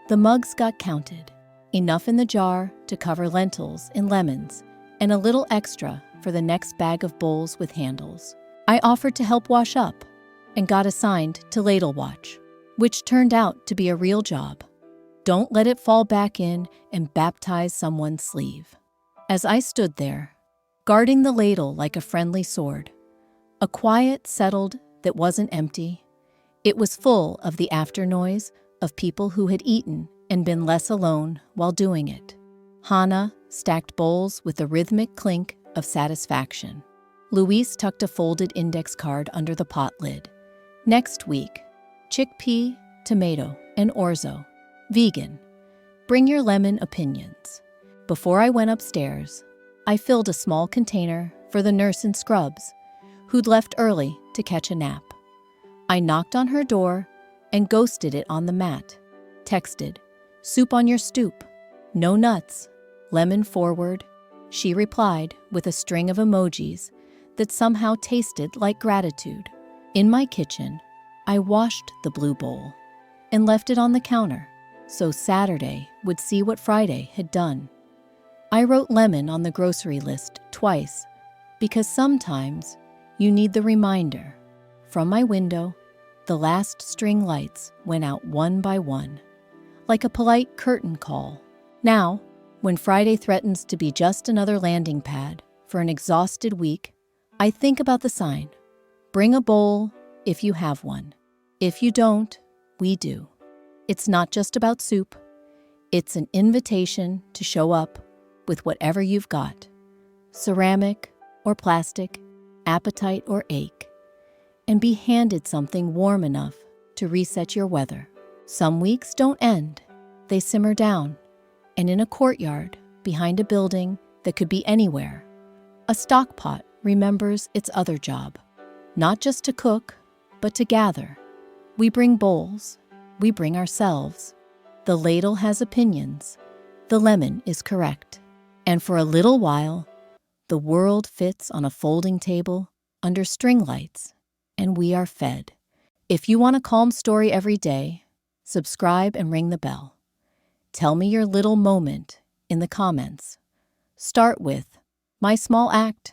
The mugs got counted, enough in the jar to cover lentils and lemons, and a little extra for the next bag of bowls with handles. I offered to help wash up and got assigned to ladle watch, which turned out to be a real job. Don't let it fall back in and baptize someone's sleeve. As I stood there, guarding the ladle like a friendly sword, a quiet settled that wasn't empty. It was full of the after noise of people who had eaten and been less alone while doing it. Hannah stacked bowls with a rhythmic clink of satisfaction. Luis tucked a folded index card under the pot lid. Next week, chickpea, tomato, and orzo. Vegan. Bring your lemon opinions. Before I went upstairs, I filled a small container for the nurse in scrubs, who'd left early to catch a nap. I knocked on her door and ghosted it on the mat. Texted, "Soup on your stoop. No nuts. Lemon forward." She replied with a string of emojis that somehow tasted like gratitude. In my kitchen, I washed the blue bowl and left it on the counter so Saturday would see what Friday had done. I wrote lemon on the grocery list twice because sometimes you need the reminder. From my window, The last string lights went out one by one, like a polite curtain call. Now, when Friday threatens to be just another landing pad for an exhausted week, I think about the sign. Bring a bowl if you have one. If you don't, we do. It's not just about soup. It's an invitation to show up with whatever you've got. Ceramic or plastic, appetite or ache, and be handed something warm enough to reset your weather. Some weeks don't end. They simmer down, and in a courtyard behind a building that could be anywhere, a stock pot remembers its other job, not just to cook, but to gather. We bring bowls. We bring ourselves. The ladle has opinions. The lemon is correct. And for a little while, the world fits on a folding table under string lights, and we are fed. If you want a calm story every day, subscribe and ring the bell. Tell me your little moment in the comments. Start with, my small act,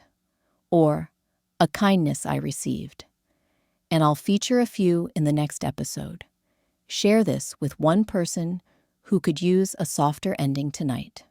or a kindness I received. And I'll feature a few in the next episode. Share this with one person who could use a softer ending tonight.